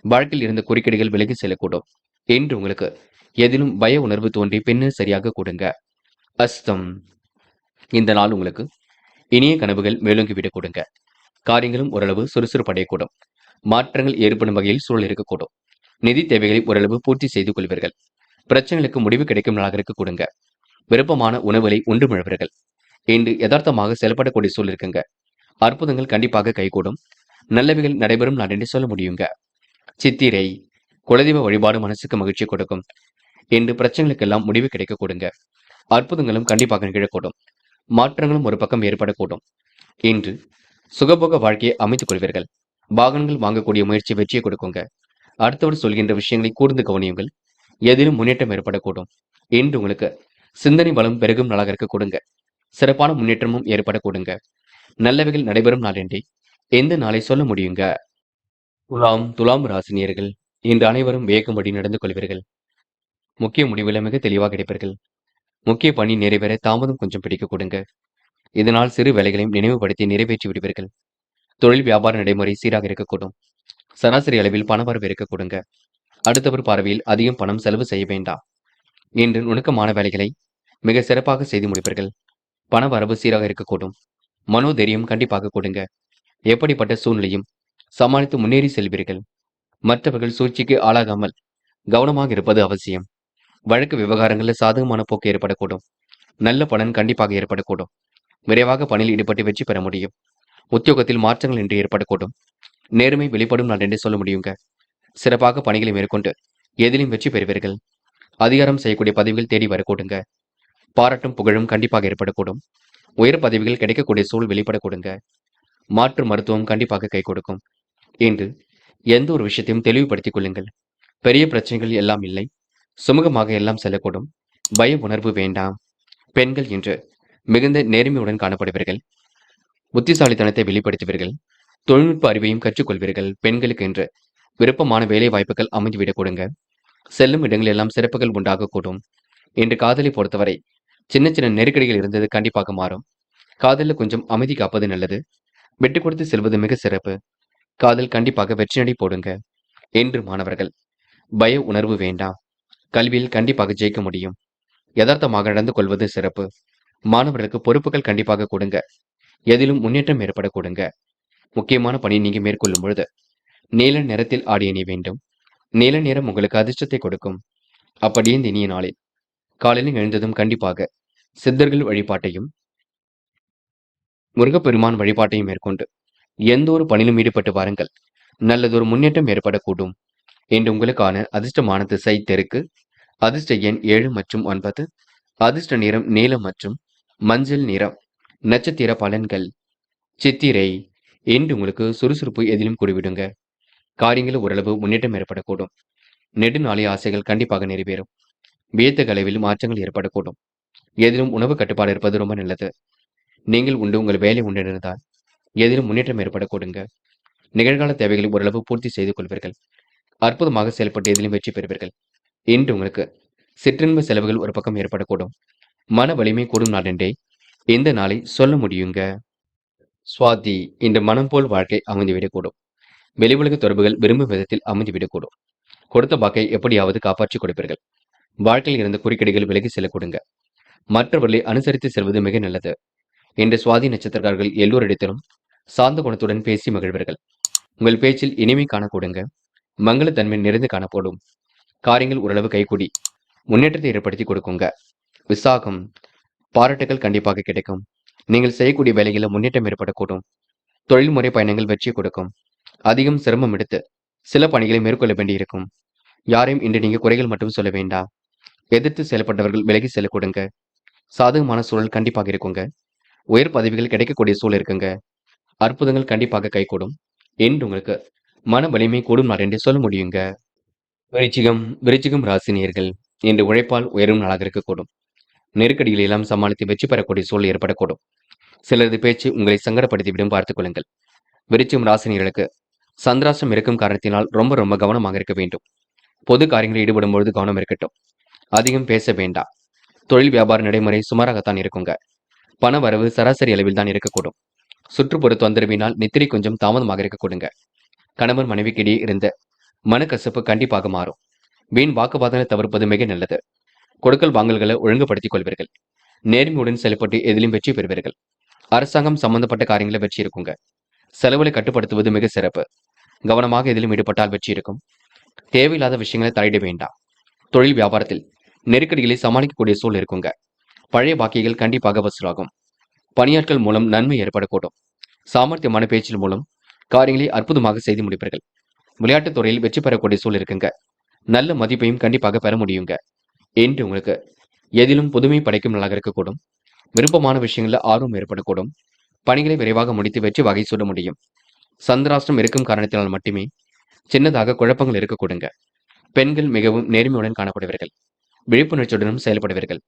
வாழ்க்கையில் இருந்த குறுக்கீடுகள் விலகி செல்லக்கூடும். என்று உங்களுக்கு எதிலும் பய உணர்வு தோன்றி பின்னர் சரியாக கொடுங்க. அஸ்தம். இந்த நாள் உங்களுக்கு இனிய கனவுகள் மேலோங்கி விட கொடுங்க. காரியங்களும் ஓரளவு சுறுசுறுப்படையக்கூடும். மாற்றங்கள் ஏற்படும் வகையில் சூழல் இருக்கக்கூடும். நிதி தேவைகளை ஓரளவு பூர்த்தி செய்து கொள்வீர்கள். பிரச்சனைகளுக்கு முடிவு கிடைக்கும் நாளாக இருக்க கொடுங்க. விருப்பமான உணவுகளை உண்டு மழுவீர்கள். என்று யதார்த்தமாக செயல்படக்கூடிய சூழல் இருக்குங்க. அற்புதங்கள் கண்டிப்பாக கைகூடும். நல்லவைகள் நடைபெறும் நாள் என்று சொல்ல முடியுங்க. சித்திரை. குலதெய்வ வழிபாடு மனசுக்கு மகிழ்ச்சி கொடுக்கும். என்று பிரச்சனைகளுக்கெல்லாம் முடிவு கிடைக்க கொடுங்க. அற்புதங்களும் கண்டிப்பாக நிகழக்கூடும். மாற்றங்களும் ஒரு பக்கம் ஏற்படக்கூடும். இன்று சுகபோக வாழ்க்கையை அமைத்துக் கொள்வீர்கள். வாகனங்கள் வாங்கக்கூடிய முயற்சி வெற்றியை கொடுக்குங்க. அடுத்தவர் சொல்கின்ற விஷயங்களை கூர்ந்து கவனியுங்கள். எதிலும் முன்னேற்றம் ஏற்படக்கூடும். இன்று உங்களுக்கு சிந்தனை வளம் பெருகும் நாளாக இருக்க கொடுங்க. சிறப்பான முன்னேற்றமும் ஏற்பட கொடுங்க. நல்லவைகள் நடைபெறும் நாளென்றே எந்த நாளை சொல்ல முடியுங்க. துலாம் ராசினியர்கள் இன்று அனைவரும் வியக்கும்படி நடந்து கொள்வீர்கள். முக்கிய முடிவுகளை மிக தெளிவாக எடுப்பீர்கள். முக்கிய பணி நிறைவேற தாமதம் கொஞ்சம் பிடிக்க கொடுங்க. இதனால் சிறு வேலைகளையும் நினைவுபடுத்தி நிறைவேற்றி விடுவீர்கள். தொழில் வியாபார நடைமுறை சீராக இருக்கக்கூடும். சராசரி அளவில் பணவரவு இருக்க கொடுங்க. அடுத்தவர் பார்வையில் அதிகம் பணம் செலவு செய்ய வேண்டாம். இன்று நுணுக்கமான வேலைகளை மிக சிறப்பாக செய்து முடிப்பீர்கள். பண வரவு சீராக இருக்கக்கூடும். மனோதைரியம் கண்டிப்பாக கொடுங்க. எப்படிப்பட்ட சூழ்நிலையும் சமாளித்து முன்னேறி செல்வீர்கள். மற்றவர்கள் சூழ்ச்சிக்கு ஆளாகாமல் கவனமாக இருப்பது அவசியம். வழக்கு விவகாரங்களில் சாதகமான போக்கு ஏற்படக்கூடும். நல்ல பலன் கண்டிப்பாக ஏற்படக்கூடும். விரைவாக பணியில் ஈடுபட்டு வெற்றி பெற முடியும். உத்தியோகத்தில் மாற்றங்கள் இன்று ஏற்படக்கூடும். நேர்மை வெளிப்படும் நாள் என்று சொல்ல முடியுங்க. சிறப்பாக பணிகளை மேற்கொண்டு எதிலும் வெற்றி பெறுவீர்கள். அதிகாரம் செய்யக்கூடிய பதவிகள் தேடி வரக்கூடுங்க. பாராட்டும் புகழும் கண்டிப்பாக ஏற்படக்கூடும். உயர் பதவிகள் கிடைக்கக்கூடிய சூழல் வெளிப்படக்கூடுங்க. மாற்று மருத்துவம் கண்டிப்பாக கை கொடுக்கும். இன்று எந்த ஒரு விஷயத்தையும் தெளிவுபடுத்திக் கொள்ளுங்கள். பெரிய பிரச்சனைகள் எல்லாம் இல்லை. சுமூகமாக எல்லாம் செல்லக்கூடும். பய உணர்வு வேண்டாம். பெண்கள் இன்று மிகுந்த நேர்மையுடன் காணப்படுவீர்கள். புத்திசாலித்தனத்தை வெளிப்படுத்துவீர்கள். தொழில்நுட்ப அறிவையும் கற்றுக்கொள்வீர்கள். பெண்களுக்கு என்று விருப்பமான வேலை வாய்ப்புகள் அமைந்துவிடக் கொடுங்க. செல்லும் இடங்கள் எல்லாம் சிறப்புகள் உண்டாகக்கூடும். இன்று காதலை பொறுத்தவரை சின்ன சின்ன நெருக்கடிகள் இருந்தது கண்டிப்பாக மாறும். காதலில் கொஞ்சம் அமைதி காப்பது நல்லது. விட்டு கொடுத்து செல்வது மிக சிறப்பு. காதல் கண்டிப்பாக வெற்றி நடை போடுங்க. என்று மாணவர்கள் பய உணர்வு வேண்டாம். கல்வியில் கண்டிப்பாக ஜெயிக்க முடியும். யதார்த்தமாக நடந்து கொள்வது சிறப்பு. மாணவர்களுக்கு பொறுப்புகள் கண்டிப்பாக கொடுங்க. எதிலும் முன்னேற்றம் ஏற்பட கொடுங்க. முக்கியமான பணி நீங்க மேற்கொள்ளும் பொழுது நீல நிறத்தில் ஆடை அணிய வேண்டும். நீல நிறம் உங்களுக்கு அதிர்ஷ்டத்தை கொடுக்கும். அப்படியே இந்த இனிய நாளில் காலையில் எழுந்ததும் கண்டிப்பாக சித்தர்கள் வழிபாட்டையும் முருகப்பெருமான் வழிபாட்டையும் மேற்கொண்டு எந்த ஒரு பணியிலும் ஈடுபட்டு வாருங்கள். நல்லதொரு முன்னேற்றம் ஏற்படக்கூடும். என்று உங்களுக்கான அதிர்ஷ்டமான திசை தெற்கு. அதிர்ஷ்ட எண் 7 மற்றும் 9. அதிர்ஷ்ட நிறம் நீலம் மற்றும் மஞ்சள் நிறம். நட்சத்திர பலன்கள் சித்திரை. என்று உங்களுக்கு சுறுசுறுப்பு எதிலும் கூடிவிடுங்க. காரியங்களில் ஓரளவு முன்னேற்றம் ஏற்படக்கூடும். நெடுநாளைய ஆசைகள் கண்டிப்பாக நிறைவேறும். வியத்த அளவில் மாற்றங்கள் ஏற்படக்கூடும். எதிலும் உணவு கட்டுப்பாடு இருப்பது ரொம்ப நல்லது. நீங்கள் உண்டு உங்கள் வேலை உண்டு இருந்தால் எதிலும் முன்னேற்றம் ஏற்படக்கூடுங்க. நிகழ்கால தேவைகளை ஓரளவு பூர்த்தி செய்து கொள்வீர்கள். அற்புதமாக செயல்பட்டு எதிலும் வெற்றி பெறுவீர்கள். இன்று உங்களுக்கு சிற்றின்ப செலவுகள் ஒரு பக்கம் ஏற்படக்கூடும். மன வலிமை கூடும் நாள் என்றே இந்த நாளை சொல்ல முடியுங்க. சுவாதி இன்று மனம் போல் வாழ்க்கை அமைந்துவிடக்கூடும். வெளி உலக தொடர்புகள் விரும்பும் விதத்தில் அமைந்துவிடக்கூடும். கொடுத்த பாக்கை எப்படியாவது காப்பாற்றிக் கொடுப்பீர்கள். வாழ்க்கையில் இருந்த குறுக்கீடுகள் விலகி செல்ல கொடுங்க. மற்றவர்களை அனுசரித்து செல்வது மிக நல்லது. இன்று சுவாதி நட்சத்திரக்காரர்கள் எல்லோரிடத்திலும் சார்ந்த குணத்துடன் பேசி மகிழ்வீர்கள். உங்கள் பேச்சில் இனிமை காண கொடுங்க. மங்களத்தன்மை நிறைந்து காணப்படும். காரியங்கள் ஓரளவு கைகூடி முன்னேற்றத்தை ஏற்படுத்தி கொடுக்குங்க. விசாகம் பாராட்டுகள் கண்டிப்பாக கிடைக்கும். நீங்கள் செய்யக்கூடிய வேலைகளில் முன்னேற்றம் ஏற்படக்கூடும். தொழில்முறை பயணங்கள் வெற்றி கொடுக்கும். அதிகம் சிரமம் எடுத்து சில பணிகளை மேற்கொள்ள வேண்டியிருக்கும். யாரையும் இன்று நீங்க குறைகள் மட்டும் சொல்ல வேண்டாம். எதிர்த்து செயல்பட்டவர்கள் விலகி செல்ல கொடுங்க. சாதகமான சூழல் கண்டிப்பாக இருக்குங்க. உயர் பதவிகள் கிடைக்கக்கூடிய சூழல் இருக்குங்க. அற்புதங்கள் கண்டிப்பாக கைகூடும். என்று உங்களுக்கு மன வலிமை கூடும் நாள் என்று சொல்ல முடியுங்க. விருச்சிகம் ராசினியர்கள் இன்று உழைப்பால் உயரும் நாளாக இருக்கக்கூடும். நெருக்கடிகளை எல்லாம் சமாளித்து வெற்றி பெறக்கூடிய சூழல் ஏற்படக்கூடும். சிலரது பேச்சு உங்களை சங்கடப்படுத்திவிடும் பார்த்துக் கொள்ளுங்கள். விருச்சிகம் ராசினியர்களுக்கு சந்திராஷ்டம் இருக்கும் காரணத்தினால் ரொம்ப ரொம்ப கவனமாக இருக்க வேண்டும். பொது காரியங்களில் ஈடுபடும் பொழுது கவனம் இருக்கட்டும். அதிகம் பேச வேண்டாம். தொழில் வியாபார நடைமுறை சுமாராகத்தான் இருக்குங்க. பண வரவு சராசரி அளவில் தான் இருக்கக்கூடும். சுற்றுப்புற தொந்தரவினால் நித்திரை கொஞ்சம் தாமதமாக இருக்க கொடுங்க. கணவன் மனைவிக்கிடையே இருந்த மனக்கசப்பு கண்டிப்பாக மாறும். வீண் வாக்குவாதங்களை தவிர்ப்பது மிக நல்லது. கொடுக்கல் வாங்கல்களை ஒழுங்குபடுத்திக் கொள்வீர்கள். நேர்மையுடன் செயல்பட்டு எதிலும் வெற்றி பெறுவீர்கள். அரசாங்கம் சம்பந்தப்பட்ட காரியங்களை வெற்றி இருக்குங்க. செலவுகளை கட்டுப்படுத்துவது மிக சிறப்பு. கவனமாக எதிலும் ஈடுபட்டால் வெற்றி இருக்கும். தேவையில்லாத விஷயங்களை தலையிட வேண்டாம். தொழில் வியாபாரத்தில் நெருக்கடிகளை சமாளிக்கக்கூடிய சூழல் இருக்குங்க. பழைய பாக்கிகள் கண்டிப்பாக வசூலாகும். பணியாட்கள் மூலம் நன்மை ஏற்படக்கூடும். சாமர்த்தியமான பேச்சில் மூலம் காரியங்களை அற்புதமாக செய்து முடிப்பீர்கள். விளையாட்டுத் துறையில் வெற்றி பெறக்கூடிய சூழல் இருக்குங்க. நல்ல மதிப்பையும் கண்டிப்பாக பெற முடியுங்க. என்று உங்களுக்கு எதிலும் புதுமை படைக்கும் நாளாக இருக்கக்கூடும். விருப்பமான விஷயங்களில் ஆர்வம் ஏற்படக்கூடும். பணிகளை விரைவாக முடித்து வெற்றி வகை சூட முடியும். சந்திராஷ்டிரம் இருக்கும் காரணத்தினால் மட்டுமே சின்னதாக குழப்பங்கள் இருக்க கொடுங்க. பெண்கள் மிகவும் நேர்மையுடன் காணப்படுவீர்கள். விழிப்புணர்ச்சியுடனும் செயல்படுவீர்கள்.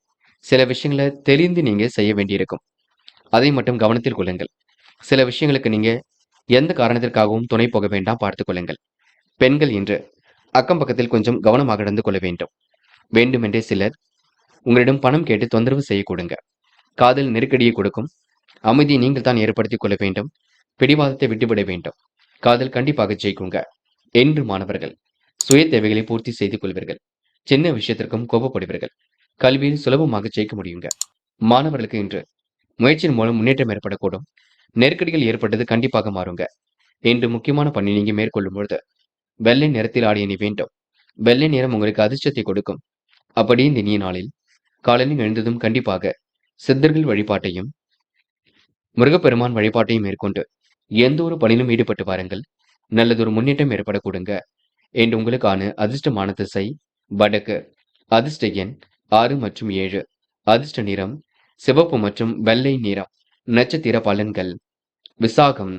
சில விஷயங்கள தெரிந்து நீங்க செய்ய வேண்டியிருக்கும். அதை மட்டும் கவனத்தில் கொள்ளுங்கள். சில விஷயங்களுக்கு நீங்க எந்த காரணத்திற்காகவும் துணை போக வேண்டாம், பார்த்துக் கொள்ளுங்கள். பெண்கள் இன்று அக்கம் பக்கத்தில் கொஞ்சம் கவனமாக நடந்து கொள்ள வேண்டும். வேண்டுமென்றே சிலர் உங்களிடம் பணம் கேட்டு தொந்தரவு செய்யக்கூடுங்க. காதல் நெருக்கடியை கொடுக்கும். அமைதியை நீங்கள் தான் ஏற்படுத்திக் கொள்ள வேண்டும். பிடிவாதத்தை விட்டுவிட வேண்டும். காதல் கண்டிப்பாக ஜெயிக்குங்க. என்று மாணவர்கள் சுய தேவைகளை பூர்த்தி செய்து கொள்வீர்கள். சின்ன விஷயத்திற்கும் கோபப்படுவீர்கள். கல்வியில் சுலபமாக ஜெயிக்க முடியுங்க. மாணவர்களுக்கு இன்று முயற்சியின் மூலம் முன்னேற்றம் ஏற்படக்கூடும். நெருக்கடிகள் ஏற்பட்டது கண்டிப்பாக மாறுங்க. இன்று முக்கியமான பணி நீங்க மேற்கொள்ளும் பொழுது வெள்ளை நிறத்தில் ஆடை அணி வேண்டும். வெள்ளை நிறம் உங்களுக்கு அதிர்ஷ்டத்தை கொடுக்கும். அப்படி இந்த இனிய நாளில் காலையில் எழுந்ததும் கண்டிப்பாக சித்தர்கள் வழிபாட்டையும் முருகப்பெருமான் வழிபாட்டையும் மேற்கொண்டு எந்த ஒரு பணியிலும் ஈடுபட்டு வாருங்கள். நல்லதொரு முன்னேற்றம் ஏற்படக்கூடுங்க. என்று உங்களுக்கான அதிர்ஷ்டமான திசை வடக்கு. அதிர்ஷ்ட எண் 6 மற்றும் 7. அதிர்ஷ்ட நிறம் சிவப்பு மற்றும் வெள்ளை நிறம். நட்சத்திர பலன்கள். விசாகம்.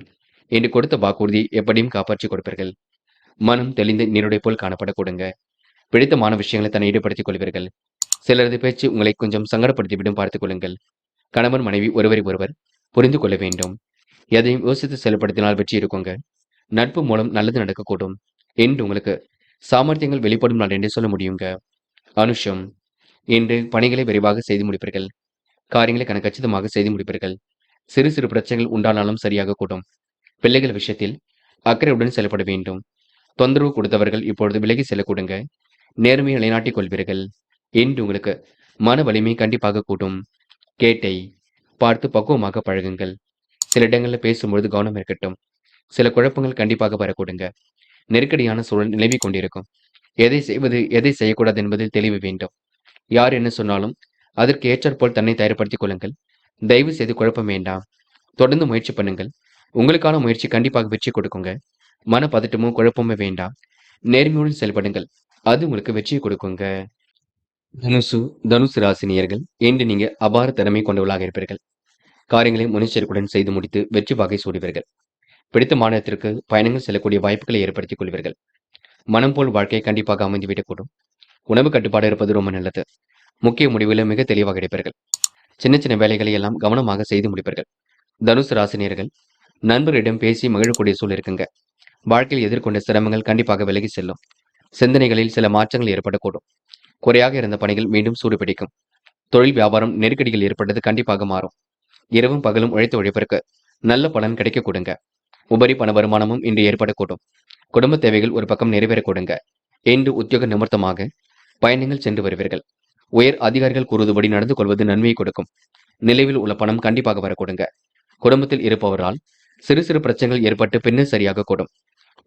என்று கொடுத்த வாக்குறுதி எப்படியும் காப்பாற்றிக் கொடுப்பீர்கள். மனம் தெளிந்த நீருடை போல் காணப்படக்கூடுங்க. பிடித்தமான விஷயங்களை தன்னை ஈடுபடுத்திக் கொள்வீர்கள். சிலரது பேச்சு உங்களை கொஞ்சம் சங்கடப்படுத்திவிடும், பார்த்துக் கொள்ளுங்கள். கணவன் மனைவி ஒருவரை ஒருவர் புரிந்து கொள்ள வேண்டும். எதையும் யோசித்து செயல்படுத்தினால் வெற்றி இருக்குங்க. நட்பு மூலம் நல்லது நடக்கக்கூடும். என்று உங்களுக்கு சாமர்த்தியங்கள் வெளிப்படும் நாள் என்று சொல்ல முடியுங்க. அனுஷம். இன்று பணிகளை விரைவாக செய்து முடிப்பீர்கள். காரியங்களை கச்சிதமாக செய்து முடிப்பீர்கள். சிறு சிறு பிரச்சனைகள் உண்டானாலும் சரியாக கூடும். பிள்ளைகள் விஷயத்தில் அக்கறையுடன் செயல்பட வேண்டும். தொந்தரவு கொடுத்தவர்கள் இப்பொழுது விலகி செல்லக்கூடுங்க. நேர்மையை நிலைநாட்டிக் கொள்வீர்கள். என்று உங்களுக்கு மன வலிமை கண்டிப்பாக கூடும். கேட்டை. பார்த்து பக்குவமாக பழகுங்கள். சில இடங்களில் பேசும்பொழுது கவனம் இருக்கட்டும். சில குழப்பங்கள் கண்டிப்பாக வரக்கூடுங்க. நெருக்கடியான சூழல் நிலவி கொண்டிருக்கும். எதை செய்வது எதை செய்யக்கூடாது என்பதில் தெளிவு வேண்டும். யார் என்ன சொன்னாலும் அதற்கு ஏற்றாற்போல் தன்னை தயார்படுத்திக் கொள்ளுங்கள். தயவு செய்து குழப்பம் வேண்டாம். தொடர்ந்து முயற்சி பண்ணுங்கள். உங்களுக்கான முயற்சி கண்டிப்பாக வெற்றி கொடுக்குங்க. மன பதட்டமும் குழப்பமும் வேண்டாம். நேர்மையுடன் செயல்படுங்கள். அது உங்களுக்கு வெற்றியை கொடுக்குங்க. தனுசு. தனுசு ராசினியர்கள் இன்று நீங்க அபார திறமை கொண்டவர்களாக இருப்பீர்கள். காரியங்களை முன்னெச்சரிக்கையுடன் செய்து முடித்து வெற்றி வாகை சூடுவீர்கள். பிடித்த மாநிலத்திற்கு பயணங்கள் செல்லக்கூடிய வாய்ப்புகளை ஏற்படுத்திக் கொள்வீர்கள். மனம் போல் வாழ்க்கை கண்டிப்பாக அமைந்துவிடக்கூடும். உணவு கட்டுப்பாடு இருப்பது ரொம்ப நல்லது. முக்கிய முடிவுகளை மிக தெளிவாக எடுப்பீர்கள். சின்ன சின்ன வேலைகளை எல்லாம் கவனமாக செய்து முடிப்பீர்கள். தனுசு ராசினியர்கள் நண்பர்களிடம் பேசி மகிழக்கூடிய சூழல் இருக்குங்க. வாழ்க்கையில் எதிர்கொண்ட சிரமங்கள் கண்டிப்பாக விலகி செல்லும். சிந்தனைகளில் சில மாற்றங்கள் ஏற்படக்கூடும். குறையாக இருந்த பணிகள் மீண்டும் சூடுபிடிக்கும். தொழில் வியாபாரம் நெருக்கடிகள் ஏற்பட்டது கண்டிப்பாக மாறும். இரவும் பகலும் உழைத்த உழைப்பிற்கு நல்ல பலன் கிடைக்க கொடுங்க. உபரி பண வருமானமும் இன்று ஏற்படக்கூடும். குடும்ப தேவைகள் ஒரு பக்கம் நிறைவேறக்கூடுங்க. இன்று உத்தியோக நிமித்தமாக பயணங்கள் சென்று வருவீர்கள். உயர் அதிகாரிகள் கூறுவதுபடி நடந்து கொள்வது நன்மையை கொடுக்கும். நிலைவில் உள்ள பணம் கண்டிப்பாக வரக்கூடுங்க. குடும்பத்தில் இருப்பவரால் சிறு சிறு பிரச்சனைகள் ஏற்பட்டு பின்னர் சரியாக கூடும்.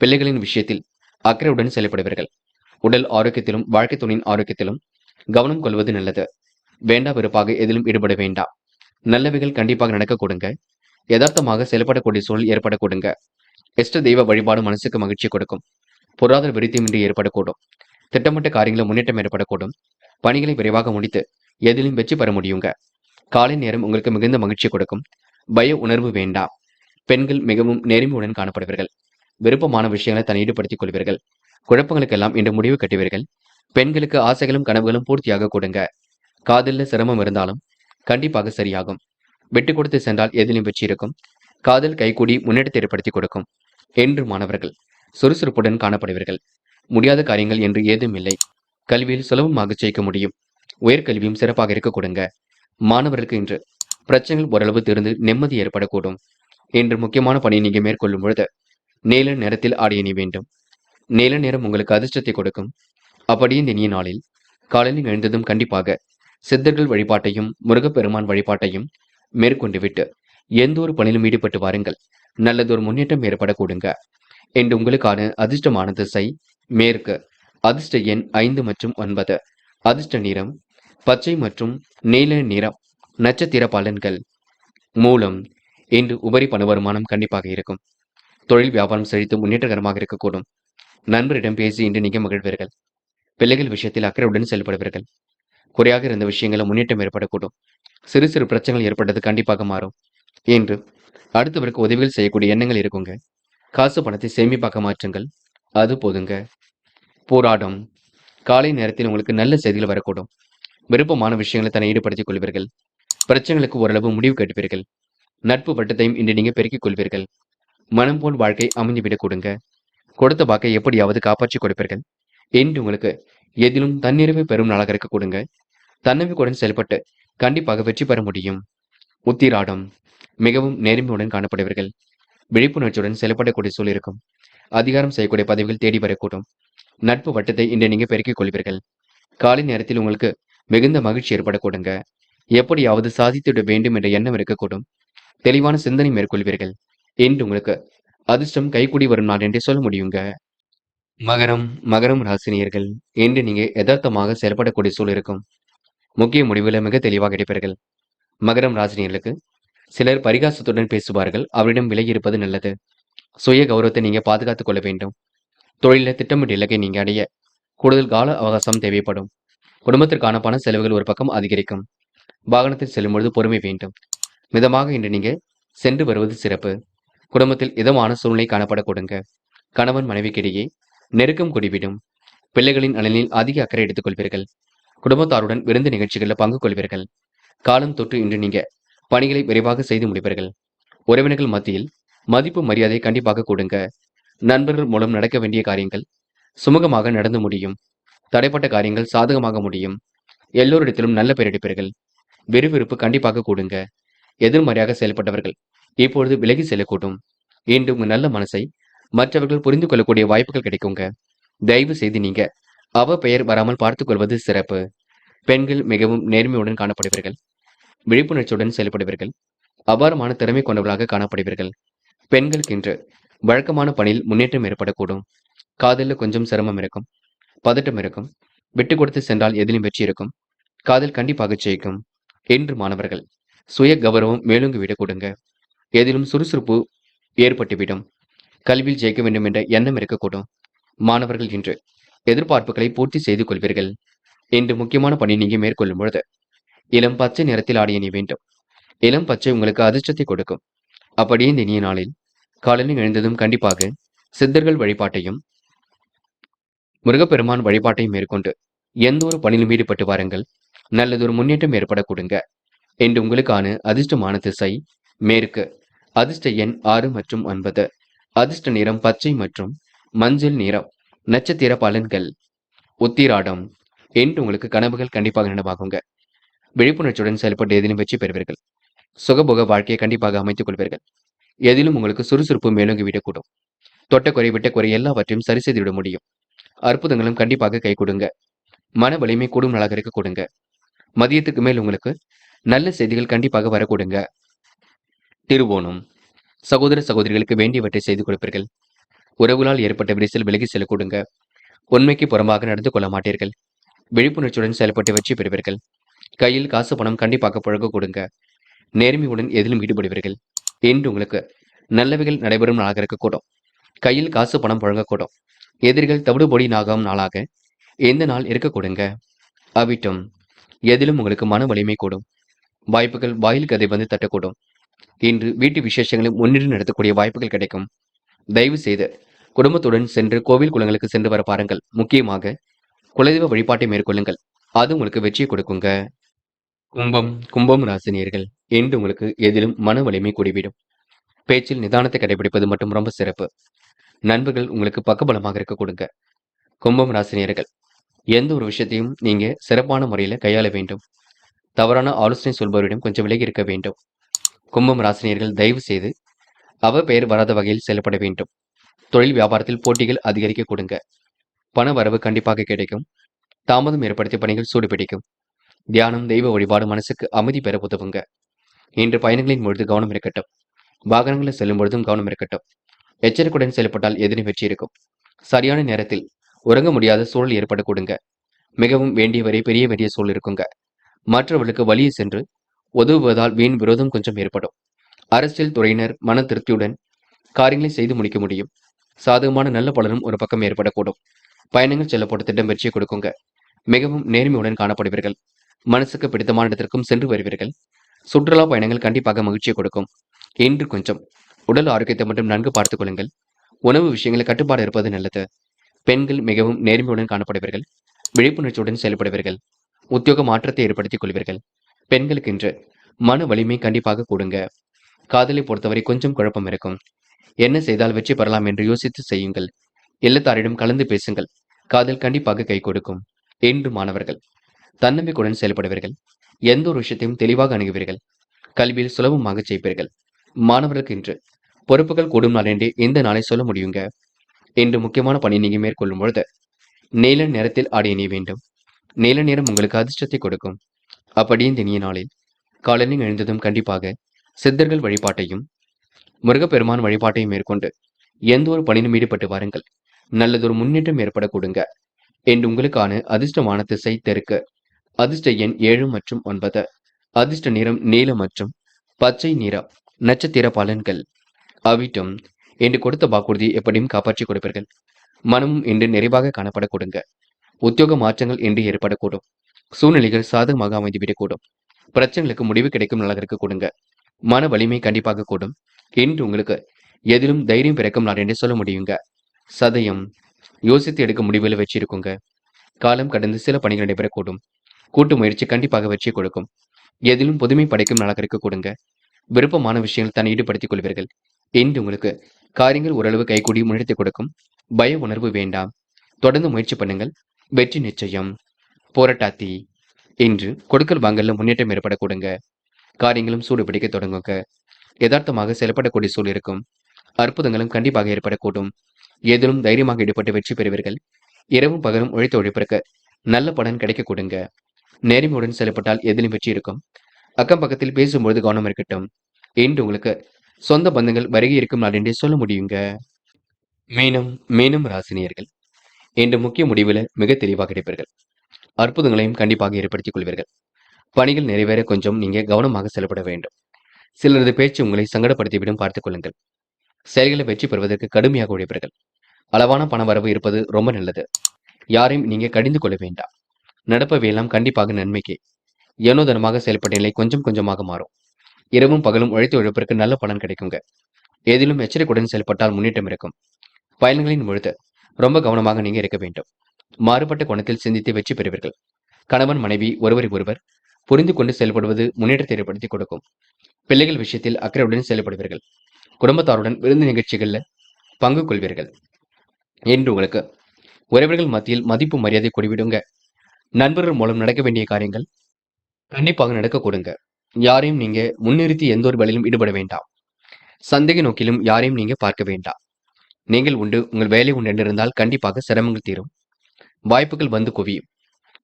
பிள்ளைகளின் விஷயத்தில் அக்கறையுடன் செயல்படுவீர்கள். உடல் ஆரோக்கியத்திலும் வாழ்க்கை துணையின் ஆரோக்கியத்திலும் கவனம் கொள்வது நல்லது. வேண்டா வெறுப்பாக எதிலும் ஈடுபட வேண்டாம். நல்லவைகள் கண்டிப்பாக நடக்க கொடுங்க. யதார்த்தமாக செயல்படக்கூடிய சூழல் ஏற்படக்கூடுங்க. இஷ்ட தெய்வ வழிபாடு மனசுக்கு மகிழ்ச்சி கொடுக்கும். பொருளாதார விருத்தியின்றி ஏற்படக்கூடும். திட்டமிட்ட காரியங்களில் முன்னேற்றம் ஏற்படக்கூடும். பணிகளை விரைவாக முடித்து எதிலும் வெற்றி பெற முடியுங்க. காலை நேரம் உங்களுக்கு மிகுந்த மகிழ்ச்சி கொடுக்கும். பய உணர்வு வேண்டாம். பெண்கள் மிகவும் நேர்மையுடன் காணப்படுவீர்கள். விருப்பமான விஷயங்களை தன்னை ஈடுபடுத்திக் கொள்வீர்கள். குழப்பங்களுக்கெல்லாம் இன்று முடிவு கட்டுவீர்கள். பெண்களுக்கு ஆசைகளும் கனவுகளும் பூர்த்தியாக கொடுங்க. காதலில் சிரமம் இருந்தாலும் கண்டிப்பாக சரியாகும். விட்டு கொடுத்து சென்றால் எதிலும் வெற்றி இருக்கும். காதல் கைகூடி முன்னேற்றத்தை ஏற்படுத்தி கொடுக்கும். என்று மாணவர்கள் சுறுசுறுப்புடன் காணப்படுவீர்கள். முடியாத காரியங்கள் என்று ஏதும் இல்லை. கல்வியில் சுலபமாக ஜெயிக்க முடியும். உயர்கல்வியும் சிறப்பாக இருக்க கொடுங்க. மாணவர்களுக்கு இன்று பிரச்சனைகள் ஓரளவு தீர்ந்து நிம்மதி ஏற்படக்கூடும். இன்று முக்கியமான பணியை நீங்க மேற்கொள்ளும் பொழுது நீல நிறத்தில் ஆடை அணி வேண்டும். நீல நிறம் உங்களுக்கு அதிர்ஷ்டத்தை கொடுக்கும். அப்படி இந்த இனிய நாளில் காலையில் எழுந்ததும் கண்டிப்பாக சித்தர்கள் வழிபாட்டையும் முருகப்பெருமான் வழிபாட்டையும் மேற்கொண்டு விட்டு எந்த ஒரு பணியிலும் ஈடுபட்டு வாருங்கள். நல்லதொரு முன்னேற்றம் ஏற்படக்கூடுங்க. என்று உங்களுக்கான அதிர்ஷ்டமான திசை மேற்கு. அதிர்ஷ்ட எண் 5 மற்றும் 9. அதிர்ஷ்ட நிறம் பச்சை மற்றும் நீல நிறம். நட்சத்திர பலன்கள். மூலம். இன்று உபரி பண வருமானம் கண்டிப்பாக இருக்கும். தொழில் வியாபாரம் செழித்து முன்னேற்றகரமாக இருக்கக்கூடும். நண்பரிடம் பேசி இன்று நீங்க மகிழ்வீர்கள். பிள்ளைகள் விஷயத்தில் அக்கறையுடன் செயல்படுவீர்கள். குறையாக இருந்த விஷயங்களில் முன்னேற்றம் ஏற்படக்கூடும். சிறு சிறு பிரச்சனைகள் ஏற்பட்டது கண்டிப்பாக மாறும். என்று அடுத்தவருக்கு உதவிகள் செய்யக்கூடிய எண்ணங்கள் இருக்குங்க. காசு பணத்தை சேமிப்பாக மாற்றுங்கள். அது போதுங்க. போராடம். காலை நேரத்தில் உங்களுக்கு நல்ல செய்திகள் வரக்கூடும். விருப்பமான விஷயங்களை தன்னை ஈடுபடுத்திக் கொள்வீர்கள். பிரச்சனைகளுக்கு ஓரளவு முடிவு கட்டுவீர்கள். நட்பு வட்டத்தையும் இன்று நீங்க பெருக்கிக் கொள்வீர்கள். மனம் போல் வாழ்க்கை அமைந்துவிடக் கொடுங்க. கொடுத்த வாக்கை எப்படியாவது காப்பாற்றிக் கொடுப்பீர்கள். இன்று உங்களுக்கு எதிலும் தன்னிறைவு பெறும் நாளாக இருக்க கொடுங்க. தன்னம்பிக்கையுடன் செயல்பட்டு கண்டிப்பாக வெற்றி பெற முடியும். உத்திராடம் மிகவும் நேர்மையுடன் காணப்படுவீர்கள். விழிப்புணர்ச்சியுடன் செயல்படக்கூடிய சூழல் இருக்கும். அதிகாரம் செய்யக்கூடிய பதவிகள் தேடி வரக்கூடும். நட்பு வட்டத்தை இன்று நீங்க பெருக்கிக் கொள்வீர்கள். காலை நேரத்தில் உங்களுக்கு மிகுந்த மகிழ்ச்சி ஏற்படக்கூடுங்க. எப்படியாவது சாதித்துவிட வேண்டும் என்ற எண்ணம் இருக்கக்கூடும். தெளிவான சிந்தனை மேற்கொள்வீர்கள். இன்று உங்களுக்கு அதிர்ஷ்டம் கைகூடி வரும் நாள் என்றே சொல்ல முடியுங்க. மகரம் மகரம் ராசினியர்கள் இன்று நீங்க யதார்த்தமாக செயல்படக்கூடிய சூழல் இருக்கும். முக்கிய முடிவுகளை மிக தெளிவாக எடுப்பீர்கள். மகரம் ராசினியர்களுக்கு சிலர் பரிகாசத்துடன் பேசுவார்கள். அவரிடம் விலகி இருப்பது நல்லது. சுய கௌரவத்தை நீங்க பாதுகாத்துக் கொள்ள வேண்டும். தொழில திட்டமிட்ட இலக்கை நீங்க அடைய கூடுதல் கால அவகாசம் தேவைப்படும். குடும்பத்திற்கான பண செலவுகள் ஒரு பக்கம் அதிகரிக்கும். வாகனத்தில் செல்லும் பொழுது பொறுமை வேண்டும். மிதமாக இன்று நீங்க சென்று வருவது சிறப்பு. குடும்பத்தில் இதமான சூழ்நிலை காணப்பட கொடுங்க. கணவன் மனைவிக்கிடையே நெருக்கம் குடிவிடும். பிள்ளைகளின் நலனில் அதிக அக்கறை எடுத்துக் கொள்வீர்கள். குடும்பத்தாருடன் விருந்து நிகழ்ச்சிகளில் பங்கு கொள்வீர்கள். காலம் தொட்டு இன்று நீங்க பணிகளை விரைவாக செய்து முடிப்பீர்கள். உறவினர்கள் மத்தியில் மதிப்பு மரியாதை கண்டிப்பாக கொடுங்க. நண்பர்கள் மூலம் நடக்க வேண்டிய காரியங்கள் சுமூகமாக நடந்து முடியும். தடைப்பட்ட காரியங்கள் சாதகமாக முடியும். எல்லோரிடத்திலும் நல்ல பெயர் எடுப்பீர்கள். விறுவிறுப்பு கண்டிப்பாக கொடுங்க. எதிர்மறையாக செயல்பட்டவர்கள் இப்பொழுது விலகி செல்லக்கூடும். இன்று உங்க நல்ல மனசை மற்றவர்கள் புரிந்து கொள்ளக்கூடிய வாய்ப்புகள் கிடைக்குங்க. தயவு செய்து நீங்க அவ பெயர் வராமல் பார்த்துக் கொள்வது சிறப்பு. பெண்கள் மிகவும் நேர்மையுடன் காணப்படுவீர்கள். விழிப்புணர்ச்சியுடன் செயல்படுவீர்கள். அபாரமான திறமை கொண்டவர்களாக காணப்படுவீர்கள். பெண்களுக்கு இன்று வழக்கமான பணியில் முன்னேற்றம் ஏற்படக்கூடும். காதலில் கொஞ்சம் சிரமம் இருக்கும். பதட்டம் இருக்கும். விட்டு கொடுத்து சென்றால் எதிலும் வெற்றி இருக்கும். காதல் கண்டிப்பாக ஜெயிக்கும். இன்று மாணவர்கள் சுய கௌரவம் மேலோங்கி விட கொடுங்க. எதிலும் சுறுசுறுப்பு ஏற்பட்டுவிடும். கல்வியில் ஜெயிக்க வேண்டும் என்ற எண்ணம் இருக்கக்கூடும். மாணவர்கள் இன்று எதிர்பார்ப்புகளை பூர்த்தி செய்து கொள்வீர்கள். இன்று முக்கியமான பணி நீங்க மேற்கொள்ளும் பொழுது இளம் பச்சை நிறத்தில் ஆடை அணிய வேண்டும். இளம் பச்சை உங்களுக்கு அதிர்ஷ்டத்தை கொடுக்கும். அப்படியே இந்த இனிய நாளில் காலையில் எழுந்ததும் கண்டிப்பாக சித்தர்கள் வழிபாட்டையும் முருகப்பெருமான் வழிபாட்டையும் மேற்கொண்டு எந்த ஒரு பணியிலும் ஈடுபட்டு வாருங்கள். நல்லதொரு முன்னேற்றம் ஏற்பட கொடுங்க. இன்று உங்களுக்கான அதிர்ஷ்டமான திசை மேற்கு. அதிர்ஷ்ட எண் 6 மற்றும் 9. அதிர்ஷ்ட நிறம் பச்சை மற்றும் மஞ்சள் நிறம். நட்சத்திர பலன்கள். உத்திராடம் இன்று உங்களுக்கு கனவுகள் கண்டிப்பாக நனவாகுங்க. விழிப்புணர்ச்சியுடன் செயல்பட்டு எதிலும் வெற்றி பெறுவீர்கள். சுகபோக வாழ்க்கையை கண்டிப்பாக அமைத்துக் கொள்வீர்கள். எதிலும் உங்களுக்கு சுறுசுறுப்பு மேலோங்கி விடக்கூடும். தொட்ட குறை விட்ட குறை எல்லாவற்றையும் சரி செய்து விட முடியும். அற்புதங்களும் கண்டிப்பாக கை கொடுங்க. மன வலிமை கூடும் நாளாக இருக்க கொடுங்க. மதியத்துக்கு மேல் உங்களுக்கு நல்ல செய்திகள் கண்டிப்பாக வர கொடுங்க. திருவோணம் சகோதர சகோதரிகளுக்கு வேண்டியவற்றை செய்து கொடுப்பீர்கள். உறவுகளால் ஏற்பட்ட விரிசல் விலகி செல்ல கொடுங்க. உண்மைக்கு புறம்பாக நடந்து கொள்ள மாட்டீர்கள். விழிப்புணர்ச்சியுடன் செயல்பட்டு வெற்றி பெறுவீர்கள். கையில் காசு பணம் கண்டிப்பாக புழங்க கொடுங்க. நேர்மையுடன் எதிலும் ஈடுபடுவீர்கள். இன்று உங்களுக்கு நல்லவைகள் நடைபெறும் நாளாக இருக்கக்கூடும். கையில் காசு பணம் புழங்கக்கூடும். எதிரிகள் தவிடுபொடி நாகாம் நாளாக எந்த நாள் இருக்க கொடுங்க. அவிட்டம் எதிலும் உங்களுக்கு மன வலிமை கூடும். வாய்ப்புகள் வாயில் கதை வந்து தட்டக்கூடும். இன்று வீட்டு விசேஷங்களை முன்னின்று நடத்தக்கூடிய வாய்ப்புகள் கிடைக்கும். தயவு செய்து குடும்பத்துடன் சென்று கோவில் குளங்களுக்கு சென்று வர பாருங்கள். முக்கியமாக குலதெய்வ வழிபாட்டை மேற்கொள்ளுங்கள். அது உங்களுக்கு வெற்றியை கொடுக்குங்க. கும்பம் ராசினியர்கள் இன்று உங்களுக்கு எதிலும் மன வலிமை கூடிவிடும். பேச்சில் நிதானத்தை கடைபிடிப்பது மட்டும் ரொம்ப சிறப்பு. நண்பர்கள் உங்களுக்கு பக்கபலமாக இருக்க கொடுங்க. கும்பம் ராசினியர்கள் எந்த ஒரு விஷயத்தையும் நீங்க சிறப்பான முறையில கையாள வேண்டும். தவறான ஆலோசனை சொல்பவரிடம் கொஞ்சம் விலகி இருக்க வேண்டும். கும்பம் ராசினியர்கள் தயவு செய்து அவ பெயர் வராத வகையில் செயல்பட வேண்டும். தொழில் வியாபாரத்தில் போட்டிகள் அதிகரிக்க கொடுங்க. பண வரவு கண்டிப்பாக கிடைக்கும். தாமதம் ஏற்படுத்திய பணிகள் சூடுபிடிக்கும். தியானம் தெய்வ வழிபாடு மனசுக்கு அமைதி பெற உதவுங்க. இன்று பயணங்களின் பொழுது கவனம் இருக்கட்டும். வாகனங்களில் செல்லும் பொழுதும் கவனம் இருக்கட்டும். எச்சரிக்கையுடன் செயல்பட்டால் எதிரி வெற்றி இருக்கும். சரியான நேரத்தில் உறங்க முடியாத சூழல் ஏற்பட கொடுங்க. மிகவும் வேண்டியவரை பெரிய வேண்டிய சூழல் இருக்குங்க. மற்றவர்களுக்கு வழியே சென்று உதவுவதால் வீண் விரோதம் கொஞ்சம் ஏற்படும். அரசியல் துறையினர் மன திருப்தியுடன் காரியங்களை செய்து முடிக்க முடியும். சாதகமான நல்ல பலனும் ஒரு பக்கம் ஏற்படக்கூடும். பயணங்கள் செல்லப்பட்ட திட்டம் வெற்றியை கொடுக்குங்க. மிகவும் நேர்மையுடன் காணப்படுவீர்கள். மனசுக்கு பிடித்தமான இடத்திற்கும் சென்று வருவீர்கள். சுற்றுலா பயணங்கள் கண்டிப்பாக மகிழ்ச்சியை கொடுக்கும். இன்று கொஞ்சம் உடல் ஆரோக்கியத்தை மட்டும் நன்கு பார்த்துக் கொள்ளுங்கள். உணவு விஷயங்களை கட்டுப்பாடு இருப்பது நல்லது. பெண்கள் மிகவும் நேர்மையுடன் காணப்படுவீர்கள். விழிப்புணர்ச்சியுடன் செயல்படுவீர்கள். உத்தியோக மாற்றத்தை ஏற்படுத்திக் கொள்வீர்கள். பெண்களுக்கு இன்று மன வலிமை கண்டிப்பாக கூடுங்க. காதலை பொறுத்தவரை கொஞ்சம் குழப்பம் இருக்கும். என்ன செய்தால் வெற்றி பெறலாம் என்று யோசித்து செய்யுங்கள். இல்லத்தாரிடம் கலந்து பேசுங்கள். காதல் கண்டிப்பாக கை கொடுக்கும். என்று மாணவர்கள் தன்னம்பிக்கையுடன் செயல்படுவீர்கள். எந்த ஒரு விஷயத்தையும் தெளிவாக அணுகுவீர்கள். கல்வியில் சுலபமாக ஜெயிப்பீர்கள். மாணவர்களுக்கு இன்று பொறுப்புகள் கூடும் நாள் என்றே இந்த நாளை சொல்ல முடியுங்க. இன்று முக்கியமான பணி நீங்க மேற்கொள்ளும் பொழுது நீல நிறத்தில் ஆடை அணிய வேண்டும். நீல நிறம் உங்களுக்கு அதிர்ஷ்டத்தை கொடுக்கும். அப்படி இந்த இனிய நாளில் காலையில் எழுந்ததும் கண்டிப்பாக சித்தர்கள் வழிபாட்டையும் முருகப்பெருமான் வழிபாட்டையும் மேற்கொண்டு எந்த ஒரு பணியிலும் ஈடுபட்டு வாருங்கள். நல்லதொரு முன்னேற்றம் ஏற்பட கொடுங்க. என்று உங்களுக்கான அதிர்ஷ்டமான திசை தெற்கு. அதிர்ஷ்ட எண் 7 மற்றும் 9. அதிர்ஷ்ட நிறம் நீலம் மற்றும் பச்சை நிறம். நட்சத்திர பலன்கள். அவிட்டம் என்று கொடுத்த வாக்குறுதி எப்படியும் காப்பாற்றி கொடுப்பீர்கள். மனமும் இன்று நிறைவாக காணப்பட கொடுங்க. உத்தியோக மாற்றங்கள் என்று ஏற்படக்கூடும். சூழ்நிலைகள் சாதகமாக அமைந்துவிடக்கூடும். பிரச்சனைகளுக்கு முடிவு கிடைக்கும் நல்லதற்கு கொடுங்க. மன வலிமை கண்டிப்பாக கூடும். இன்று உங்களுக்கு எதிலும் தைரியம் பிறக்கும் நாள் என்று சொல்ல முடியுங்க. சதயம் யோசித்து எடுக்க முடிவில் வெற்றி இருக்குங்க. காலம் கடந்து சில பணிகள் நடைபெறக்கூடும். கூட்டு முயற்சி கண்டிப்பாக வெற்றி கொடுக்கும். எதிலும் புதுமை படைக்கும் நலத்திற்கு கொடுங்க. விருப்பமான விஷயங்கள் தன்னை ஈடுபடுத்திக் கொள்வீர்கள். இன்று உங்களுக்கு காரியங்கள் ஓரளவு கைகூடி முன்னெடுத்துக் கொடுக்கும். பய உணர்வு வேண்டாம். தொடர்ந்து முயற்சி பண்ணுங்கள். வெற்றி நிச்சயம். போராட்டாத்தி இன்று கொடுக்கல் வாங்கல்ல முன்னேற்றம் ஏற்பட கொடுங்க. காரியங்களும் சூடு பிடிக்க தொடங்குங்க. யதார்த்தமாக செயல்படக்கூடிய சூழல் இருக்கும். அற்புதங்களும் கண்டிப்பாக ஏற்படக்கூடும். எதிலும் தைரியமாக ஈடுபட்டு வெற்றி பெறுவீர்கள். இரவும் பகலும் உழைத்த உழைப்பிற்கு நல்ல பலன் கிடைக்க கொடுங்க. நேர்மையுடன் செயல்பட்டால் எதிலும் வெற்றி இருக்கும். அக்கம் பக்கத்தில் பேசும்பொழுது கவனம் இருக்கட்டும். இன்று உங்களுக்கு சொந்த பந்தங்கள் வருகை இருக்கும் நாள் என்றே சொல்ல முடியுங்க. மீனம் ராசினியர்கள் இன்று முக்கிய முடிவில் மிக தெளிவாக இருப்பீர்கள். அற்புதங்களையும் கண்டிப்பாக ஏற்படுத்திக் கொள்வீர்கள். பணிகள் நிறைவேற கொஞ்சம் நீங்க கவனமாக செயல்பட வேண்டும். சிலரது பேச்சு உங்களை சங்கடப்படுத்திவிடும் பார்த்துக் கொள்ளுங்கள். செயல்களை வெற்றி பெறுவதற்கு கடுமையாக உழைப்பீர்கள். அளவான பண வரவு இருப்பது ரொம்ப நல்லது. யாரையும் நீங்க கடிந்து கொள்ள வேண்டாம். நடப்பவையெல்லாம் கண்டிப்பாக நன்மைக்கு. ஏனோதனமாக செயல்பட்ட நிலை கொஞ்சம் கொஞ்சமாக மாறும். இரவும் பகலும் உழைத்து உழைப்பிற்கு நல்ல பலன் கிடைக்குங்க. எதிலும் எச்சரிக்கையுடன் செயல்பட்டால் முன்னேற்றம் இருக்கும். பயணங்களின் பொழுது ரொம்ப கவனமாக நீங்க இருக்க வேண்டும். மாறுபட்ட கோணத்தில் சிந்தித்து வெற்றி பெறுவீர்கள். கணவன் மனைவி ஒருவரை ஒருவர் புரிந்து கொண்டு செயல்படுவது முன்னேற்றத்தை ஏற்படுத்தி கொடுக்கும். பிள்ளைகள் விஷயத்தில் அக்கறையுடன் செயல்படுவீர்கள். குடும்பத்தாருடன் விருந்து நிகழ்ச்சிகள்ல பங்கு கொள்வீர்கள். என்று உங்களுக்கு உறவினர்கள் மத்தியில் மதிப்பு மரியாதை கூடிவிடுங்க. நண்பர்கள் மூலம் நடக்க வேண்டிய காரியங்கள் கண்டிப்பாக நடக்க கொடுங்க. யாரையும் நீங்க முன்னிறுத்தி எந்த ஒரு வேலையிலும் ஈடுபட வேண்டாம். சந்தேக நோக்கிலும் யாரையும் நீங்க பார்க்க வேண்டாம். நீங்கள் உண்டு, உங்கள் வேலை உண்டு என்றிருந்தால் கண்டிப்பாக சிரமங்கள் தீரும். வாய்ப்புகள் வந்து குவியும்.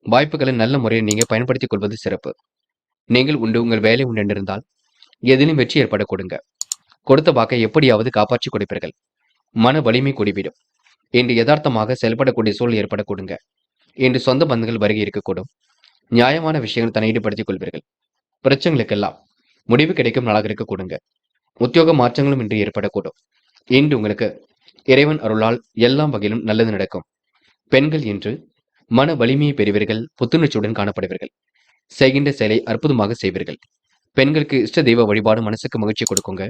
வாய்ப்புகளை நல்ல முறையில் நீங்க பயன்படுத்திக் கொள்வது சிறப்பு. நீங்கள் உண்டு, உங்கள் வேலை உண்டு என்றிருந்தால் எதிலும் வெற்றி ஏற்பட கொடுங்க. கொடுத்த வாக்கை எப்படியாவது காப்பாற்றி கொடுப்பீர்கள். மன வலிமை கூடிவிடும். இன்று யதார்த்தமாக செயல்படக்கூடிய சூழல் ஏற்பட கொடுங்க. இன்று சொந்த பந்தங்கள் வருகை இருக்கக்கூடும். நியாயமான விஷயங்கள் தன்னை ஈடுபடுத்திக் கொள்வீர்கள். பிரச்சனைகளுக்கெல்லாம் முடிவு கிடைக்கும் நாளாக இருக்க கொடுங்க. உத்தியோக மாற்றங்களும் இன்று ஏற்படக்கூடும். இன்று உங்களுக்கு இறைவன் அருளால் எல்லாம் வகையிலும் நல்லது நடக்கும். பெண்கள் இன்று மன வலிமையை பெறுவீர்கள். புத்துணர்ச்சியுடன் காணப்படுவீர்கள். செய்கின்ற செயலை அற்புதமாக செய்வீர்கள். பெண்களுக்கு இஷ்ட தெய்வ வழிபாடு மனசுக்கு மகிழ்ச்சி கொடுக்குங்க.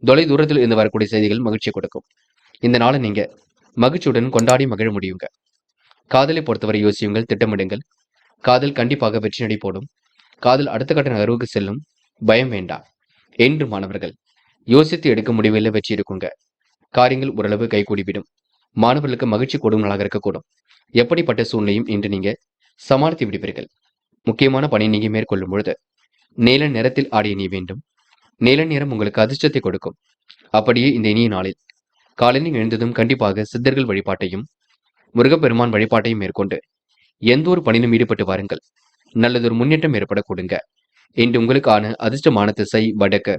தொலை தூரத்தில் இருந்து வரக்கூடிய செய்திகள் மகிழ்ச்சி கொடுக்கும். இந்த நாளை நீங்க மகிழ்ச்சியுடன் கொண்டாடி மகிழ முடியுங்க. காதலை பொறுத்தவரை யோசியுங்கள், திட்டமிடுங்கள். காதல் கண்டிப்பாக வெற்றி நடை போடும். காதல் அடுத்த கட்ட நகர்வுக்கு செல்லும். பயம் வேண்டாம். என்று மாணவர்கள் யோசித்து எடுக்க முடிவில் வெற்றி இருக்குங்க. காரியங்கள் ஓரளவு கைகூடிவிடும். மாணவர்களுக்கு மகிழ்ச்சி கூடும் நாளாக இருக்கக்கூடும். எப்படிப்பட்ட சூழ்நிலையும் இன்று நீங்க சமாளித்து விடுவீர்கள். முக்கியமான பணி நீங்க மேற்கொள்ளும் பொழுது நீல நிறத்தில் ஆடை அணிய வேண்டும். நீல நிறம் உங்களுக்கு அதிர்ஷ்டத்தை கொடுக்கும். அப்படியே இந்த இனிய நாளில் காலையில் எழுந்ததும் கண்டிப்பாக சித்தர்கள் வழிபாட்டையும் முருகப்பெருமான் வழிபாட்டையும் மேற்கொண்டு எந்த ஒரு பணியிலும் ஈடுபட்டு வாருங்கள். நல்லதொரு முன்னேற்றம் ஏற்பட கொடுங்க. இன்று உங்களுக்கான அதிர்ஷ்டமான திசை வடக்கு.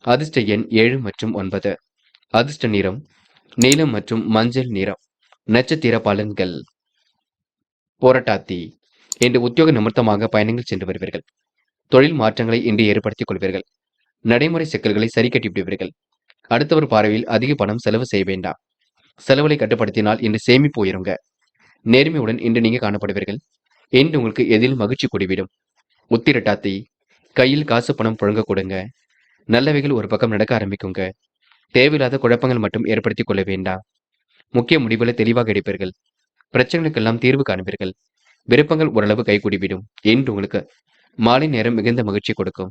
அதிர்ஷ்ட எண் 7 மற்றும் 9. அதிர்ஷ்ட நிறம் நீலம் மற்றும் மஞ்சள் நிறம். நட்சத்திர பலன்கள். போராட்டாத்தி இன்று உத்தியோக நிமித்தமாக பயணங்கள் சென்று வருவீர்கள். தொழில் மாற்றங்களை இன்று ஏற்படுத்திக் கொள்வீர்கள். நடைமுறை சிக்கல்களை சரி கட்டி விடுவீர்கள். அடுத்தவர் பார்வையில் அதிக பணம் செலவு செய்ய வேண்டாம். செலவுகளை கட்டுப்படுத்தினால் இன்று சேமிப்பு உயருங்க. நேர்மையுடன் இன்று நீங்க காணப்படுவீர்கள். இன்று உங்களுக்கு எதில் மகிழ்ச்சி கூடிவிடும். உத்திரட்டாத்தி கையில் காசு பணம் புழங்க கொடுங்க. நல்லவைகள் ஒரு பக்கம் நடக்க ஆரம்பிக்குங்க. தேவையில்லாத குழப்பங்கள் மட்டும் ஏற்படுத்திக் கொள்ள வேண்டாம். முக்கிய முடிவுகளை தெளிவாக எடுப்பீர்கள். பிரச்சனைகளுக்கெல்லாம் தீர்வு காணுவீர்கள். விருப்பங்கள் ஓரளவு கைகூடிவிடும். இன்று உங்களுக்கு மாலை நேரம் மிகுந்த மகிழ்ச்சி கொடுக்கும்.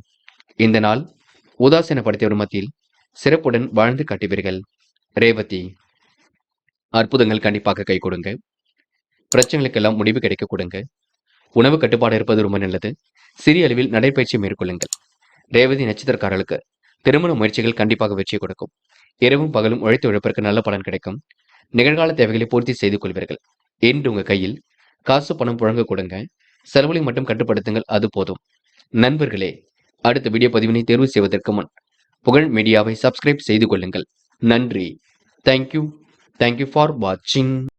இந்த நாள் உதாசீனப்படுத்தியவர் மத்தியில் சிறப்புடன் வாழ்ந்து காட்டுவீர்கள். ரேவதி, அற்புதங்கள் கண்டிப்பாக கை கொடுங்க. பிரச்சனைகளுக்கெல்லாம் முடிவு கிடைக்க கொடுங்க. உணவு கட்டுப்பாடு இருப்பது ரொம்ப நல்லது. சிறிய அளவில் நடைபயிற்சி மேற்கொள்ளுங்கள். ரேவதி நட்சத்திரக்காரர்களுக்கு திருமண முயற்சிகள் கண்டிப்பாக வெற்றி கொடுக்கும். இரவும் பகலும் உழைத்து உழைப்பிற்கு நல்ல பலன் கிடைக்கும். நிகழ்கால தேவைகளை பூர்த்தி செய்து கொள்வீர்கள். இன்று உங்க கையில் காசு பணம் புழங்க கொடுங்க. செலவுகளை மட்டும் கட்டுப்படுத்துங்கள், அது போதும். நண்பர்களே, அடுத்த வீடியோ பதிவினை தேர்வு செய்வதற்கு முன் புகழ் மீடியாவை சப்ஸ்கிரைப் செய்து கொள்ளுங்கள். நன்றி. தேங்க்யூ ஃபார் வாட்சிங்.